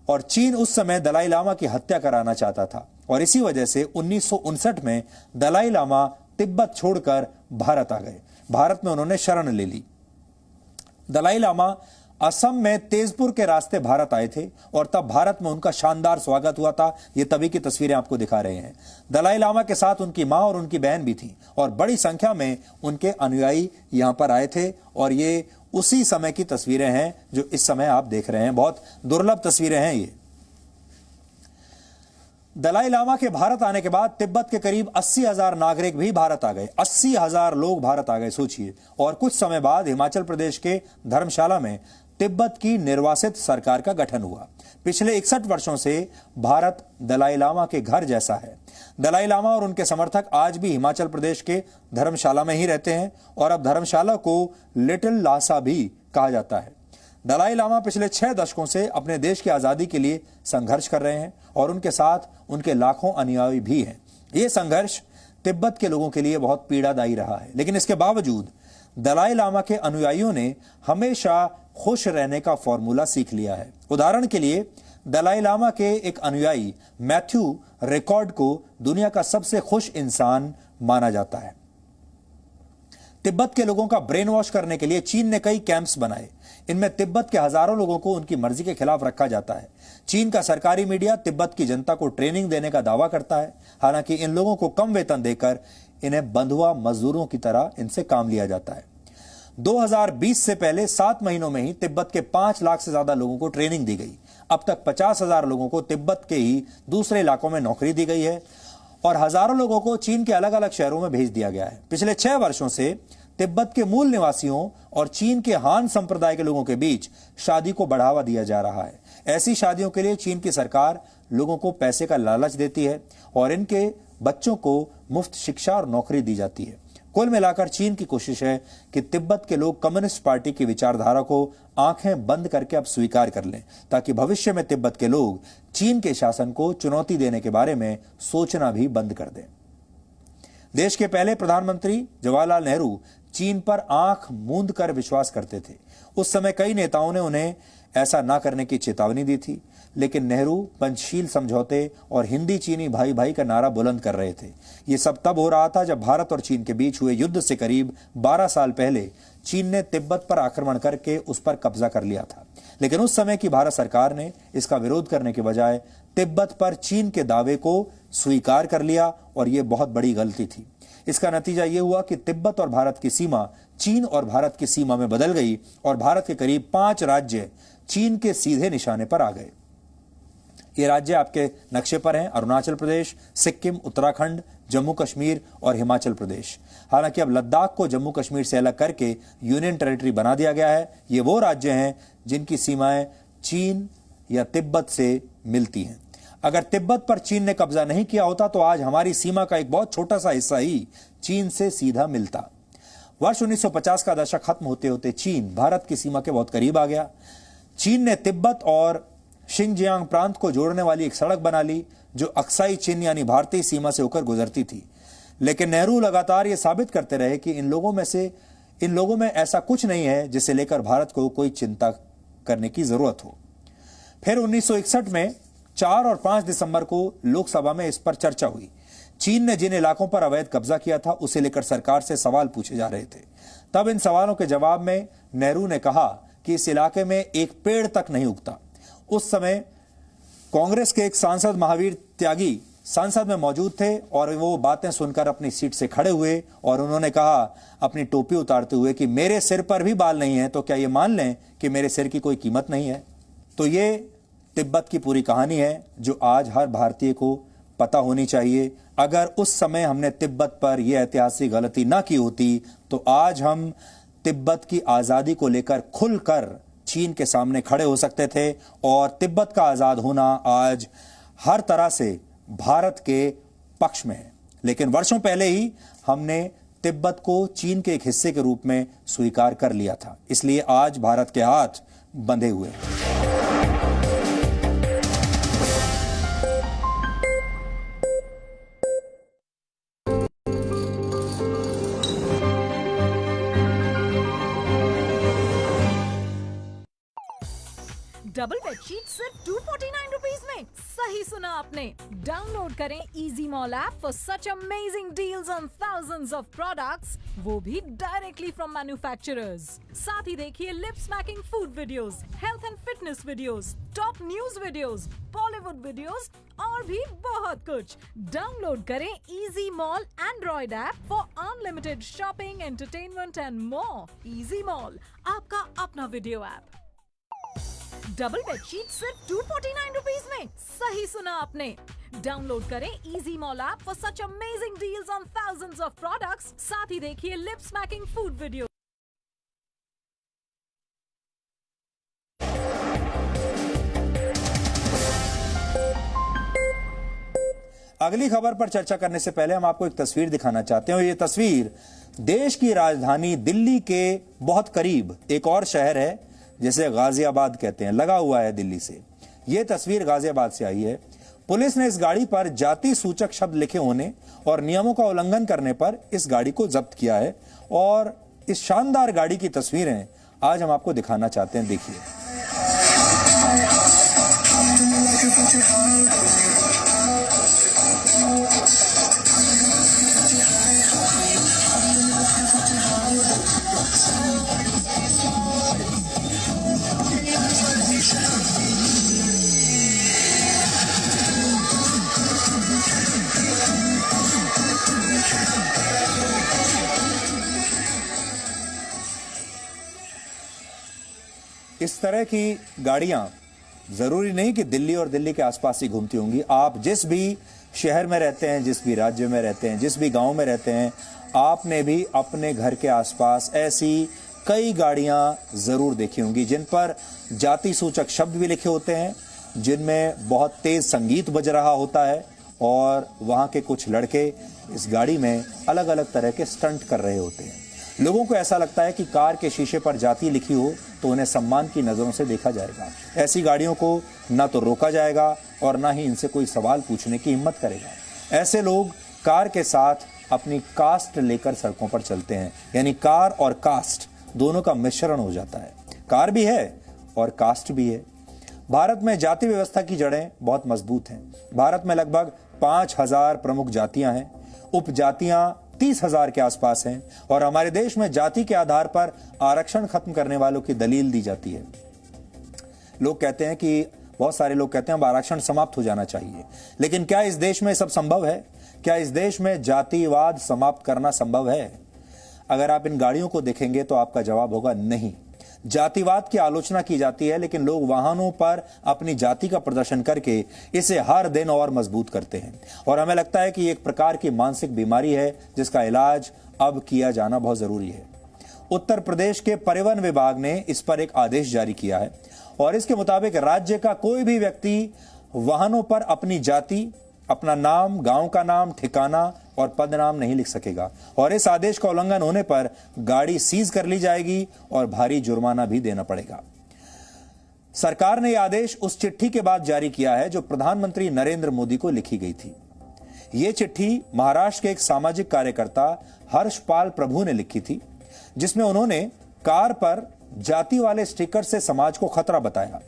और चीन उस समय दलाई लामा की हत्या कराना चाहता था और इसी वजह से 1959 में दलाई लामा तिब्बत छोड़कर भारत आ गए। भारत में उन्होंने शरण ले ली। दलाई लामा असम में तेजपुर के रास्ते भारत आए थे और तब भारत में उनका शानदार स्वागत हुआ था। ये तभी की तस्वीरें आपको दिखा रहे हैं। दलाई लामा के साथ उनकी मां और उनकी बहन भी थी और बड़ी संख्या में उनके अनुयायी यहां पर आए थे और ये उसी समय की तस्वीरें हैं जो इस समय आप देख रहे हैं। बहुत दुर्लभ तस्वीरें हैं ये। दलाई लामा के भारत आने के बाद तिब्बत के करीब 80,000 नागरिक भी भारत आ गए। 80,000 लोग भारत आ गए, सोचिए। और कुछ समय बाद हिमाचल प्रदेश के धर्मशाला में तिब्बत की निर्वासित सरकार का गठन हुआ। पिछले 61 वर्षों से भारत दलाई लामा के घर जैसा है। दलाई लामा और उनके समर्थक आज भी हिमाचल प्रदेश के धर्मशाला में ही रहते हैं और अब धर्मशाला को लिटिल लासा भी कहा जाता है। दलाई लामा पिछले 6 दशकों से अपने देश की आजादी के लिए संघर्ष कर रहे हैं और उनके साथ उनके लाखों अनुयायी भी हैं। यह संघर्ष तिब्बत के लोगों के लिए बहुत पीड़ादायी रहा है, लेकिन इसके बावजूद दलाई लामा के अनुयायियों ने हमेशा खुश रहने का फॉर्मूला सीख लिया है। उदाहरण के लिए दलाई लामा के एक अनुयायी मैथ्यू रिकॉर्ड को दुनिया का सबसे खुश इंसान माना जाता है। तिब्बत के लोगों का ब्रेन वॉश करने के लिए चीन ने कई कैंप्स बनाए। इनमें तिब्बत के हजारों लोगों को उनकी मर्जी के खिलाफ रखा जाता है। चीन का सरकारी मीडिया तिब्बत की जनता को ट्रेनिंग देने का दावा करता है। हालांकि इन लोगों को कम वेतन देकर इन्हें बंधुआ मजदूरों की तरह इनसे काम लिया जाता है। 2020 से पहले 7 महीनों में ही तिब्बत के 5 लाख से ज्यादा लोगों को ट्रेनिंग दी गई। अब तक 50,000 लोगों को तिब्बत के ही दूसरे इलाकों में नौकरी दी गई है और हजारों लोगों को चीन के अलग अलग शहरों में भेज दिया गया है। पिछले 6 वर्षों से तिब्बत के मूल निवासियों और चीन के हान संप्रदाय के लोगों के बीच शादी को बढ़ावा दिया जा रहा है। ऐसी शादियों के लिए चीन की सरकार लोगों को पैसे का लालच देती है और इनके बच्चों को मुफ्त शिक्षा और नौकरी दी जाती है। कुल मिलाकर चीन की कोशिश है कि तिब्बत के लोग कम्युनिस्ट पार्टी की विचारधारा को आंखें बंद करके अब स्वीकार कर लें, ताकि भविष्य में तिब्बत के लोग चीन के शासन को चुनौती देने के बारे में सोचना भी बंद कर दें। देश के पहले प्रधानमंत्री जवाहरलाल नेहरू चीन पर आंख मूंद कर विश्वास करते थे। उस समय कई नेताओं ने उन्हें ऐसा ना करने की चेतावनी दी थी, लेकिन नेहरू पंचशील समझौते और हिंदी चीनी भाई भाई का नारा बुलंद कर रहे थे। ये सब तब हो रहा था जब भारत और चीन के बीच हुए युद्ध से करीब 12 साल पहले चीन ने तिब्बत पर आक्रमण करके उस पर कब्जा कर लिया था। लेकिन उस समय की भारत सरकार ने इसका विरोध करने के बजाय तिब्बत पर चीन के दावे को स्वीकार कर लिया और यह बहुत बड़ी गलती थी। इसका नतीजा यह हुआ कि तिब्बत और भारत की सीमा चीन और भारत की सीमा में बदल गई और भारत के करीब 5 राज्य चीन के सीधे निशाने पर आ गए। ये राज्य आपके नक्शे पर हैं: अरुणाचल प्रदेश, सिक्किम, उत्तराखंड, जम्मू कश्मीर और हिमाचल प्रदेश। हालांकि अब लद्दाख को जम्मू कश्मीर से अलग करके यूनियन टेरिटरी बना दिया गया है। ये वो राज्य हैं जिनकी सीमाएं चीन या तिब्बत से मिलती हैं। अगर तिब्बत पर चीन ने कब्जा नहीं किया होता तो आज हमारी सीमा का एक बहुत छोटा सा हिस्सा ही चीन से सीधा मिलता। वर्ष 1950 का दशक खत्म होते होते चीन भारत की सीमा के बहुत करीब आ गया। चीन ने तिब्बत और शिनजियांग प्रांत को जोड़ने वाली एक सड़क बना ली जो अक्साई चीन यानी भारतीय सीमा से होकर गुजरती थी। लेकिन नेहरू लगातार यह साबित करते रहे कि इन लोगों में ऐसा कुछ नहीं है जिसे लेकर भारत को कोई चिंता करने की जरूरत हो। फिर 1961 में 4 और 5 दिसंबर को लोकसभा में इस पर चर्चा हुई। चीन ने जिन इलाकों पर अवैध कब्जा किया था उसे लेकर सरकार से सवाल पूछे जा रहे थे। तब इन सवालों के जवाब में नेहरू ने कहा कि इस इलाके में एक पेड़ तक नहीं उगता। उस समय कांग्रेस के एक सांसद महावीर त्यागी संसद में मौजूद थे और वो बातें सुनकर अपनी सीट से खड़े हुए और उन्होंने कहा अपनी टोपी उतारते हुए कि मेरे सिर पर भी बाल नहीं है तो क्या ये मान लें कि मेरे सिर की कोई कीमत नहीं है। तो ये तिब्बत की पूरी कहानी है जो आज हर भारतीय को पता होनी चाहिए। अगर उस समय हमने तिब्बत पर यह ऐतिहासिक गलती ना की होती तो आज हम तिब्बत की आजादी को लेकर खुलकर चीन के सामने खड़े हो सकते थे और तिब्बत का आजाद होना आज हर तरह से भारत के पक्ष में है। लेकिन वर्षों पहले ही हमने तिब्बत को चीन के एक हिस्से के रूप में स्वीकार कर लिया था, इसलिए आज भारत के हाथ बंधे हुए हैं। डबल बेडशीट सिर्फ 249 रुपीज में। सही सुना आपने। डाउनलोड करें easy mall app for such amazing deals on thousands of products, वो भी डायरेक्टली फ्रॉम मैन्युफैक्चरर्स। साथ ही देखिए lip smacking food videos, health and fitness videos, top news videos, Bollywood videos और भी बहुत कुछ। डाउनलोड करें easy mall Android app for unlimited shopping, entertainment and more. Easy mall, आपका अपना वीडियो ऐप। डबल बेडशीट सिर्फ 249 रुपीज में। सही सुना आपने। डाउनलोड करें easy mall app for such amazing deals on thousands of products. साथ ही देखिए लिप स्मैकिंग फूड वीडियो। अगली खबर पर चर्चा करने से पहले हम आपको एक तस्वीर दिखाना चाहते हैं और ये तस्वीर देश की राजधानी दिल्ली के बहुत करीब एक और शहर है जिसे गाजियाबाद कहते हैं, लगा हुआ है दिल्ली से। यह तस्वीर गाजियाबाद से आई है। पुलिस ने इस गाड़ी पर जाति सूचक शब्द लिखे होने और नियमों का उल्लंघन करने पर इस गाड़ी को जब्त किया है और इस शानदार गाड़ी की तस्वीरें आज हम आपको दिखाना चाहते हैं। देखिए। इस तरह की गाड़ियां जरूरी नहीं कि दिल्ली और दिल्ली के आसपास ही घूमती होंगी। आप जिस भी शहर में रहते हैं, जिस भी राज्य में रहते हैं, जिस भी गांव में रहते हैं, आपने भी अपने घर के आसपास ऐसी कई गाड़ियां जरूर देखी होंगी जिन पर जाति सूचक शब्द भी लिखे होते हैं, जिनमें बहुत तेज संगीत बज रहा होता है और वहां के कुछ लड़के इस गाड़ी में अलग अलग तरह के स्टंट कर रहे होते हैं। लोगों को ऐसा लगता है कि कार के शीशे पर जाति लिखी हो तो उन्हें सम्मान की नजरों से देखा जाएगा। ऐसी गाड़ियों को ना तो रोका जाएगा और ना ही इनसे कोई सवाल पूछने की हिम्मत करेगा। ऐसे लोग कार के साथ अपनी कास्ट लेकर सड़कों पर चलते हैं, यानी कार और कास्ट दोनों का मिश्रण हो जाता है। कार भी है और कास्ट भी है। भारत में जाति व्यवस्था की जड़ें बहुत मजबूत हैं। भारत में लगभग 5000 प्रमुख जातियां हैं, उपजातियां 30,000 के आसपास हैं और हमारे देश में जाति के आधार पर आरक्षण खत्म करने वालों की दलील दी जाती है। लोग कहते हैं कि बहुत सारे लोग कहते हैं अब आरक्षण समाप्त हो जाना चाहिए, लेकिन क्या इस देश में सब संभव है? क्या इस देश में जातिवाद समाप्त करना संभव है? अगर आप इन गाड़ियों को देखेंगे तो आपका जवाब होगा नहीं। जातिवाद की आलोचना की जाती है, लेकिन लोग वाहनों पर अपनी जाति का प्रदर्शन करके इसे हर दिन और मजबूत करते हैं और हमें लगता है कि एक प्रकार की मानसिक बीमारी है जिसका इलाज अब किया जाना बहुत जरूरी है। उत्तर प्रदेश के परिवहन विभाग ने इस पर एक आदेश जारी किया है और इसके मुताबिक राज्य का कोई भी व्यक्ति वाहनों पर अपनी जाति, अपना नाम, गांव का नाम, ठिकाना और पदनाम नहीं लिख सकेगा और इस आदेश का उल्लंघन होने पर गाड़ी सीज कर ली जाएगी और भारी जुर्माना भी देना पड़ेगा। सरकार ने यह आदेश उस चिट्ठी के बाद जारी किया है जो प्रधानमंत्री नरेंद्र मोदी को लिखी गई थी। यह चिट्ठी महाराष्ट्र के एक सामाजिक कार्यकर्ता हर्षपाल प्रभु ने लिखी थी, जिसमें उन्होंने कार पर जाति वाले स्टिकर से समाज को खतरा बताया।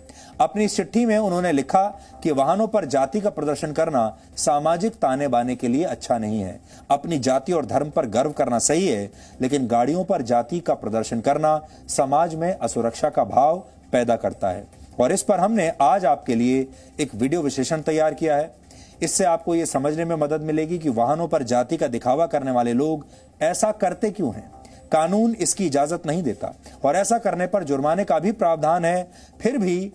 अपनी इस चिट्ठी में उन्होंने लिखा कि वाहनों पर जाति का प्रदर्शन करना सामाजिक ताने बाने के लिए अच्छा नहीं है। अपनी जाति और धर्म पर गर्व करना सही है, लेकिन गाड़ियों पर जाति का प्रदर्शन करना समाज में असुरक्षा का भाव पैदा करता है। और इस पर हमने आज आपके लिए एक वीडियो विश्लेषण तैयार किया है। इससे आपको यह समझने में मदद मिलेगी कि वाहनों पर जाति का दिखावा करने वाले लोग ऐसा करते क्यों हैं। कानून इसकी इजाजत नहीं देता और ऐसा करने पर जुर्माने का भी प्रावधान है, फिर भी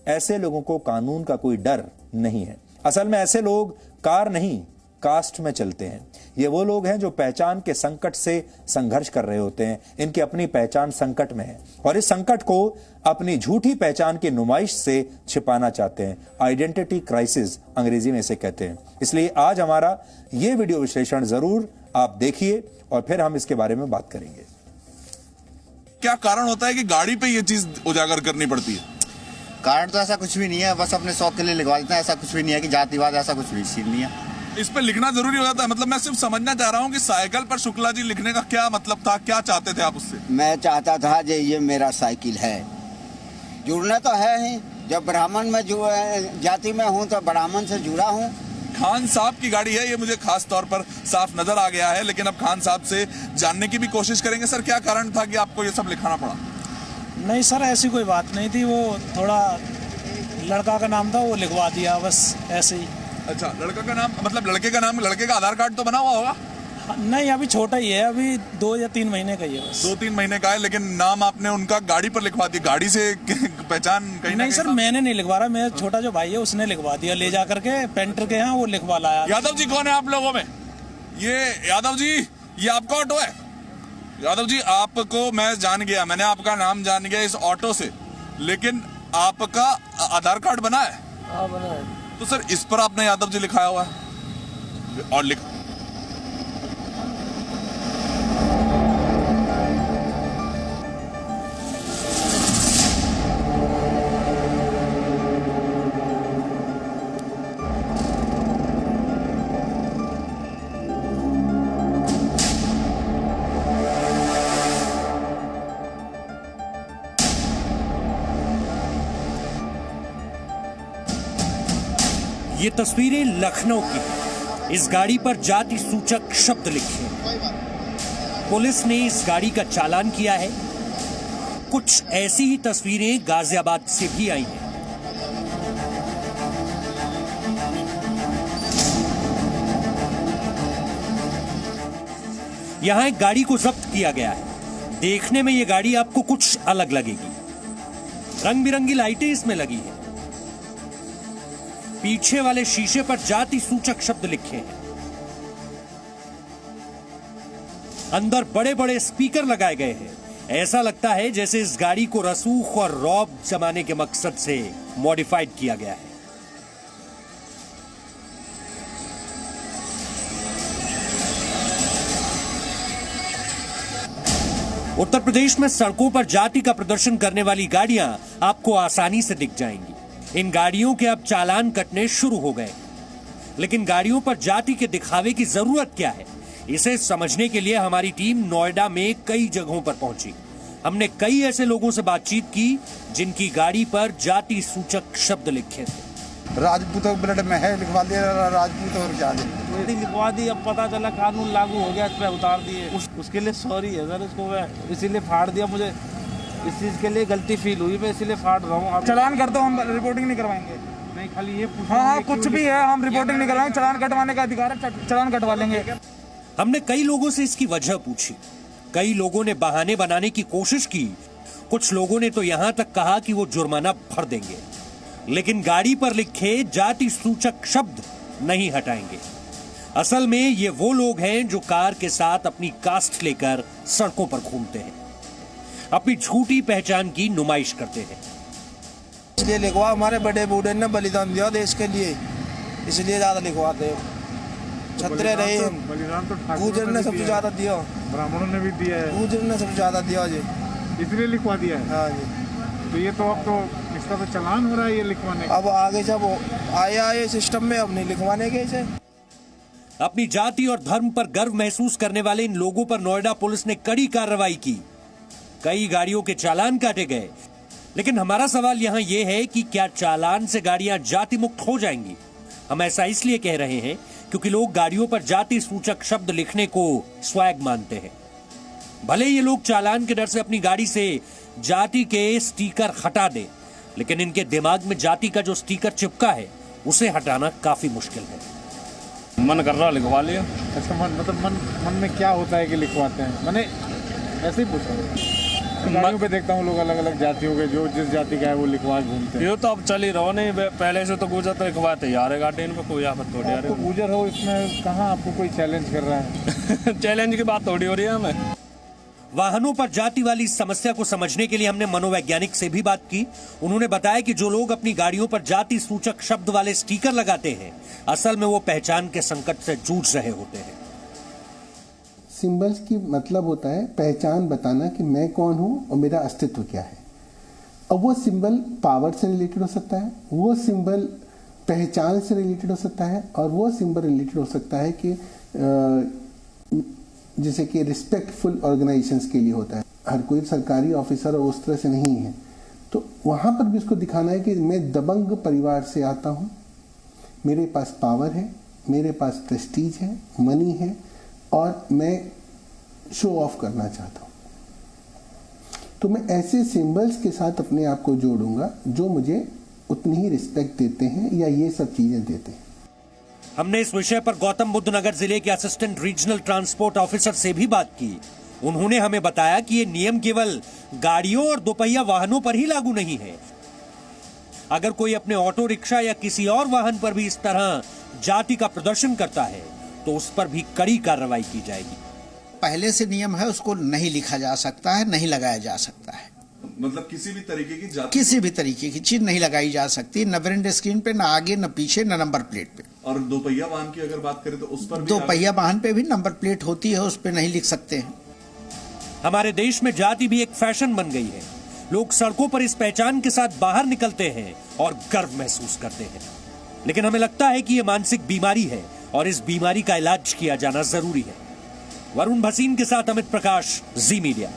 ऐसे लोगों को कानून का कोई डर नहीं है। असल में ऐसे लोग कार नहीं, कास्ट में चलते हैं। ये वो लोग हैं जो पहचान के संकट से संघर्ष कर रहे होते हैं। इनकी अपनी पहचान संकट में है और इस संकट को अपनी झूठी पहचान की नुमाइश से छिपाना चाहते हैं। आइडेंटिटी क्राइसिस अंग्रेजी में इसे कहते हैं। इसलिए आज हमारा ये वीडियो विश्लेषण जरूर आप देखिए और फिर हम इसके बारे में बात करेंगे। क्या कारण होता है कि गाड़ी पे ये चीज उजागर करनी पड़ती है? कारण तो ऐसा कुछ भी नहीं है, बस अपने शौक के लिए लिखवा देते हैं। ऐसा कुछ भी नहीं है कि जातिवाद, ऐसा कुछ भी सीन नहीं है। इस पे लिखना जरूरी हो जाता है? मतलब मैं सिर्फ समझना चाह रहा हूँ कि साइकिल पर शुक्ला जी लिखने का क्या मतलब था, क्या चाहते थे आप उससे? मैं चाहता था कि ये मेरा साइकिल है, जुड़ना तो है ही। जब ब्राह्मण में जाति में हूँ तो ब्राह्मण से जुड़ा हूँ। खान साहब की गाड़ी है, ये मुझे खास तौर पर साफ नजर आ गया है, लेकिन अब खान साहब से जानने की भी कोशिश करेंगे। सर, क्या कारण था कि आपको ये सब लिखाना पड़ा? नहीं सर, ऐसी कोई बात नहीं थी। वो थोड़ा लड़का का नाम था, वो लिखवा दिया बस ऐसे ही। अच्छा, लड़का का नाम मतलब लड़के का नाम, लड़के का आधार कार्ड तो बना हुआ होगा? नहीं, अभी छोटा ही है, अभी 2 या 3 महीने का ही है बस। 2-3 महीने का है, लेकिन नाम आपने उनका गाड़ी पर लिखवा दिया। गाड़ी से पहचान कहीं नहीं सर, मैंने नहीं लिखवा रहा, मेरा छोटा जो भाई है उसने लिखवा दिया, ले जा करके पेंटर के यहाँ वो लिखवा लाया। यादव जी कौन है आप लोगों में? ये यादव जी, ये आपका ऑटो है? यादव जी, आपको मैं जान गया, मैंने आपका नाम जान गया इस ऑटो से, लेकिन आपका आधार कार्ड बना है? हाँ, बना है। तो सर, इस पर आपने यादव जी लिखाया हुआ है और लिख ये तस्वीरें लखनऊ की हैं। इस गाड़ी पर जाति सूचक शब्द लिखे हैं। पुलिस ने इस गाड़ी का चालान किया है। कुछ ऐसी ही तस्वीरें गाजियाबाद से भी आई हैं। यहां एक गाड़ी को जब्त किया गया है। देखने में यह गाड़ी आपको कुछ अलग लगेगी। रंग बिरंगी लाइटें इसमें लगी हैं। पीछे वाले शीशे पर जाति सूचक शब्द लिखे हैं। अंदर बड़े बड़े स्पीकर लगाए गए हैं। ऐसा लगता है जैसे इस गाड़ी को रसूख और रौब जमाने के मकसद से मॉडिफाइड किया गया है। उत्तर प्रदेश में सड़कों पर जाति का प्रदर्शन करने वाली गाड़ियां आपको आसानी से दिख जाएंगी। इन गाड़ियों के अब चालान कटने शुरू हो गए। लेकिन गाड़ियों पर जाति के दिखावे की जरूरत क्या है, इसे समझने के लिए हमारी टीम नोएडा में कई जगहों पर पहुंची। हमने कई ऐसे लोगों से बातचीत की जिनकी गाड़ी पर जाति सूचक शब्द लिखे थे। राजपूतों ब्लड में है, लिखवा दिया राजपूत और क्या लिखवा दी। अब पता चला कानून लागू हो गया, इस पे उतार दिए। उसके लिए सॉरी है सर, इसको मैं इसीलिए फाड़ दिया। मुझे इस चीज के लिए गलती फील हुई, मैं इसीलिए फाड़ रहा हूँ। चलान कर दो, हम रिपोर्टिंग नहीं करवाएंगे। नहीं, खाली ये हाँ कुछ भी है, हम रिपोर्टिंग नहीं करवाएंगे। चलान कटवाने का अधिकार है, चलान कटवा लेंगे। हमने कई लोगों से इसकी वजह पूछी। कई लोगों ने बहाने बनाने की कोशिश की। कुछ लोगों ने तो यहां तक कहा कि वो जुर्माना भर देंगे, लेकिन गाड़ी पर लिखे जाति सूचक शब्द नहीं हटाएंगे। असल में ये वो लोग हैं जो कार के साथ अपनी कास्ट लेकर सड़कों पर घूमते हैं, अपनी झूठी पहचान की नुमाइश करते हैं। इसलिए लिखवा, हमारे बड़े बूढ़े ने बलिदान दिया देश के लिए, इसलिए ज्यादा लिखवाते हैं। छतरे रहे हम, गुजर ने सबसे ज्यादा दिया, ब्राह्मणों ने भी दिया है, गुजर ने सबसे ज्यादा दिया जी, इसलिए लिखवा दिया है। हाँ जी। तो ये तो अब तो इसका तो चलान हो रहा है ये लिखवाने का। अब आगे जब आए सिस्टम में, अब नहीं लिखवाने के इसे। अपनी जाति और धर्म पर गर्व महसूस करने वाले इन लोगों पर नोएडा पुलिस ने कड़ी कार्रवाई की। कई गाड़ियों के चालान काटे गए। लेकिन हमारा सवाल यहाँ ये है कि क्या चालान से गाड़ियां जाति मुक्त हो जाएंगी? हम ऐसा इसलिए कह रहे हैं क्योंकि लोग गाड़ियों पर जाति सूचक शब्द लिखने को स्वैग मानते हैं। भले ये लोग चालान के डर से अपनी गाड़ी से जाति के स्टिकर हटा दें, लेकिन इनके दिमाग में जाति का जो स्टिकर चिपका है उसे हटाना काफी मुश्किल है। मन कर रहा लिखवा लिया। अच्छा, मन में क्या होता है कि लिखवाते हैं? मैंने ऐसे ही पूछा। गाड़ियों पे देखता हूँ लोग अलग अलग जातियों के, जो जिस जाति का है वो लिखवा घूमते हैं। ये तो अब चल ही रहो, नहीं पहले से तो गुजर तो लिखवाते यार गाड़ी, इनमें कोई आफत थोड़ी। आपको गुजर हो, इसमें कहाँ आपको कोई चैलेंज कर रहा है? चैलेंज की बात थोड़ी हो रही है हमें। वाहनों पर जाति वाली समस्या को समझने के लिए हमने मनोवैज्ञानिक से भी बात की। उन्होंने बताया कि जो लोग अपनी गाड़ियों पर जाति सूचक शब्द वाले स्टिकर लगाते हैं, असल में वो पहचान के संकट से जूझ रहे होते हैं। सिंबल्स की मतलब होता है पहचान बताना कि मैं कौन हूं और मेरा अस्तित्व क्या है। अब वो सिंबल पावर से रिलेटेड हो सकता है, वो सिंबल पहचान से रिलेटेड हो सकता है, और वो सिंबल रिलेटेड हो सकता है कि जैसे कि रिस्पेक्टफुल ऑर्गेनाइजेशंस के लिए होता है। हर कोई सरकारी ऑफिसर उस तरह से नहीं है, तो वहां पर भी उसको दिखाना है कि मैं दबंग परिवार से आता हूं, मेरे पास पावर है, मेरे पास प्रेस्टीज है, मनी है, और मैं शो ऑफ करना चाहता हूं। तो मैं ऐसे सिंबल्स के साथ अपने आप को जोड़ूंगा जो मुझे उतनी ही रिस्पेक्ट देते हैं या ये सब चीजें देते हैं। हमने इस विषय पर गौतम बुद्ध नगर जिले के असिस्टेंट रीजनल ट्रांसपोर्ट ऑफिसर से भी बात की। उन्होंने हमें बताया कि ये नियम केवल गाड़ियों और दोपहिया वाहनों पर ही लागू नहीं है। अगर कोई अपने ऑटो रिक्शा या किसी और वाहन पर भी इस तरह जाति का प्रदर्शन करता है तो उस पर भी कड़ी कार्रवाई की जाएगी। पहले से नियम है, उसको नहीं लिखा जा सकता है, नहीं लगाया जा सकता है। मतलब किसी भी तरीके की जाति, किसी भी तरीके की चीज नहीं लगाई जा सकती, न विंड स्क्रीन पे, न आगे, न पीछे, न नंबर प्लेट पे। और दोपहिया वाहन की अगर बात करें तो उस पर भी दोपहिया वाहन पे भी नंबर प्लेट होती है, उस पे नहीं लिख सकते हैं। हमारे देश में जाति भी एक फैशन बन गई है। लोग सड़कों पर इस पहचान के साथ बाहर निकलते हैं और गर्व महसूस करते हैं। लेकिन हमें लगता है कि यह मानसिक बीमारी है और इस बीमारी का इलाज किया जाना जरूरी है। वरुण भसीन के साथ अमित प्रकाश, जी मीडिया।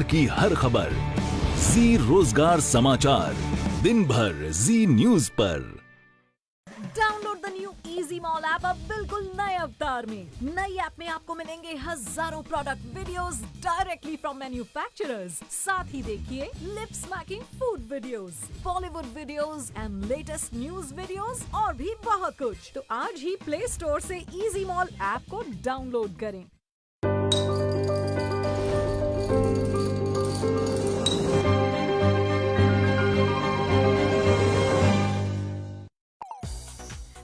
की हर खबर जी रोजगार समाचार, दिन भर जी न्यूज पर। Download the new easy mall app अब बिल्कुल नए अवतार में। नई ऐप में आपको मिलेंगे हजारों product videos directly from manufacturers. साथ ही देखिए lip smacking food videos, Bollywood videos and latest news videos और भी बहुत कुछ। तो आज ही प्ले स्टोर से इजी मॉल ऐप को डाउनलोड करें।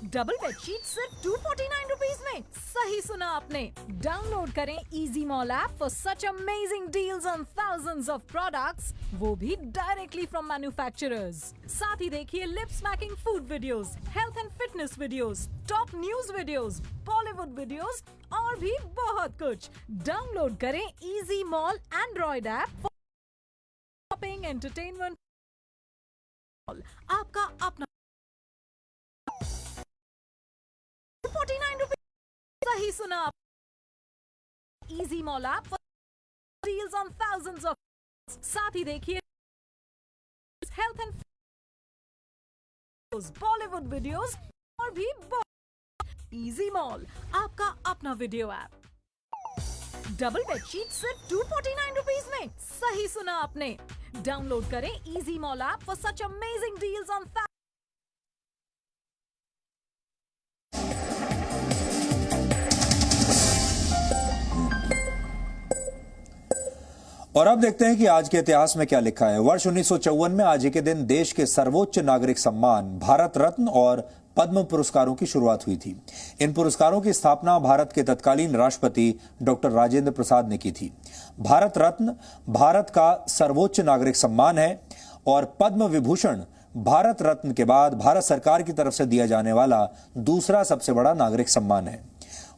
डबल बेडशीट सिर्फ 249 रुपीज में। सही सुना आपने। डाउनलोड करें easy mall app for such amazing deals on thousands of products, वो भी डायरेक्टली फ्रॉम मैन्युफैक्चरर्स। साथ ही देखिए lip smacking food videos, health and fitness videos, top news videos, Bollywood videos और भी बहुत कुछ। डाउनलोड करें easy mall Android app for shopping, entertainment, आपका अपना। 49 रुपीज। सही सुना आप। Easy mall app for deals on thousands of. साथ ही देखिए हेल्थ एंड बॉलीवुड वीडियोस और भी इजी मॉल, आपका अपना वीडियो ऐप। डबल बेडशीट सिर्फ 249 रुपीज में। सही सुना आपने। डाउनलोड करें easy mall app for such amazing deals on. और अब देखते हैं कि आज के इतिहास में क्या लिखा है। वर्ष 1954 में आज ही के दिन देश के सर्वोच्च नागरिक सम्मान भारत रत्न और पद्म पुरस्कारों की शुरुआत हुई थी। इन पुरस्कारों की स्थापना भारत के तत्कालीन राष्ट्रपति डॉक्टर राजेंद्र प्रसाद ने की थी। भारत रत्न भारत का सर्वोच्च नागरिक सम्मान है और पद्म विभूषण भारत रत्न के बाद भारत सरकार की तरफ से दिया जाने वाला दूसरा सबसे बड़ा नागरिक सम्मान है।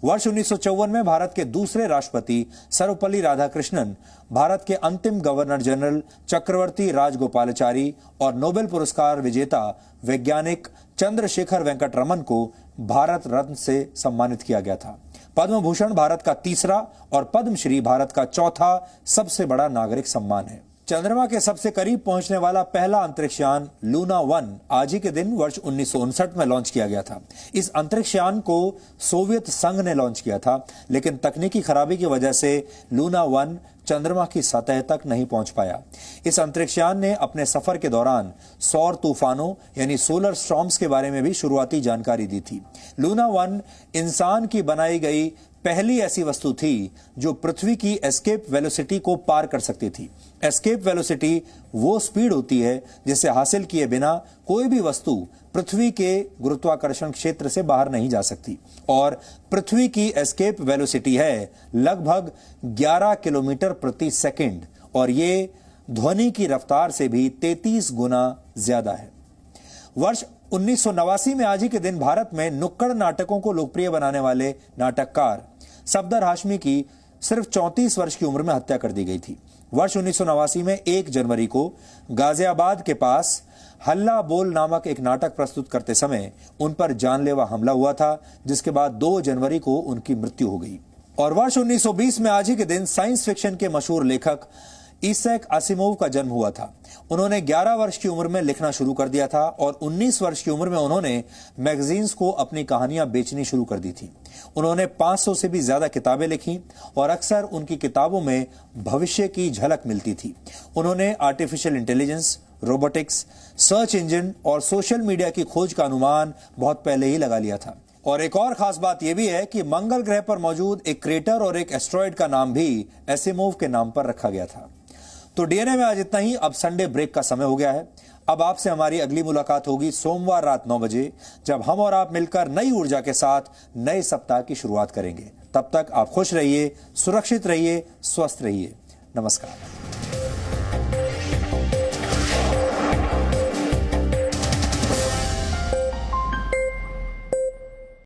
वर्ष 1954 में भारत के दूसरे राष्ट्रपति सर्वपल्ली राधाकृष्णन, भारत के अंतिम गवर्नर जनरल चक्रवर्ती राजगोपालाचारी और नोबेल पुरस्कार विजेता वैज्ञानिक चंद्रशेखर वेंकट रमन को भारत रत्न से सम्मानित किया गया था। पद्म भूषण भारत का तीसरा और पद्मश्री भारत का चौथा सबसे बड़ा नागरिक सम्मान है। चंद्रमा के सबसे करीब पहुंचने वाला पहला अंतरिक्ष यान लूना 1 आज ही के दिन वर्ष 1959 में लॉन्च किया गया था। इस अंतरिक्ष यान को सोवियत संघ ने लॉन्च किया था, लेकिन तकनीकी खराबी की वजह से लूना 1 चंद्रमा की सतह तक नहीं पहुंच पाया। इस अंतरिक्ष यान ने अपने सफर के दौरान सौर तूफानों यानी सोलर स्टॉर्म्स के बारे में भी शुरुआती जानकारी दी थी। लूना 1 इंसान की बनाई गई पहली ऐसी वस्तु थी जो पृथ्वी की एस्केप वेलोसिटी को पार कर सकती थी। एस्केप वेलोसिटी वो स्पीड होती है जिसे हासिल किए बिना कोई भी वस्तु पृथ्वी के गुरुत्वाकर्षण क्षेत्र से बाहर नहीं जा सकती, और पृथ्वी की एस्केप वेलोसिटी है लगभग 11 किलोमीटर प्रति सेकंड, और ये ध्वनि की रफ्तार से भी 33 गुना ज्यादा है। वर्ष 1989 में आज ही के दिन भारत में नुक्कड़ नाटकों को लोकप्रिय बनाने वाले नाटककार सफदर हाशमी की सिर्फ 34 वर्ष की उम्र में हत्या कर दी गई थी। वर्ष 1989 में 1 जनवरी को गाजियाबाद के पास हल्ला बोल नामक एक नाटक प्रस्तुत करते समय उन पर जानलेवा हमला हुआ था, जिसके बाद 2 जनवरी को उनकी मृत्यु हो गई। और वर्ष 1920 में आज ही के दिन साइंस फिक्शन के मशहूर लेखक ईसैक आसिमोव का जन्म हुआ था। उन्होंने 11 वर्ष की उम्र में लिखना शुरू कर दिया था और 19 वर्ष की उम्र में उन्होंने मैगजीन्स को अपनी कहानियां बेचनी शुरू कर दी थी। उन्होंने 500 से भी ज्यादा किताबें लिखी और अक्सर उनकी किताबों में भविष्य की झलक मिलती थी। उन्होंने artificial intelligence, robotics, search engine और सोशल मीडिया की खोज का अनुमान बहुत पहले ही लगा लिया था। और एक और खास बात यह भी है कि मंगल ग्रह पर मौजूद एक क्रेटर और एक एस्ट्रॉयड का नाम भी एसिमोव के नाम पर रखा गया था। तो डीएनए में आज इतना ही। अब संडे ब्रेक का समय हो गया है। अब आपसे हमारी अगली मुलाकात होगी सोमवार रात 9 बजे, जब हम और आप मिलकर नई ऊर्जा के साथ नए सप्ताह की शुरुआत करेंगे। तब तक आप खुश रहिए, सुरक्षित रहिए, स्वस्थ रहिए। नमस्कार।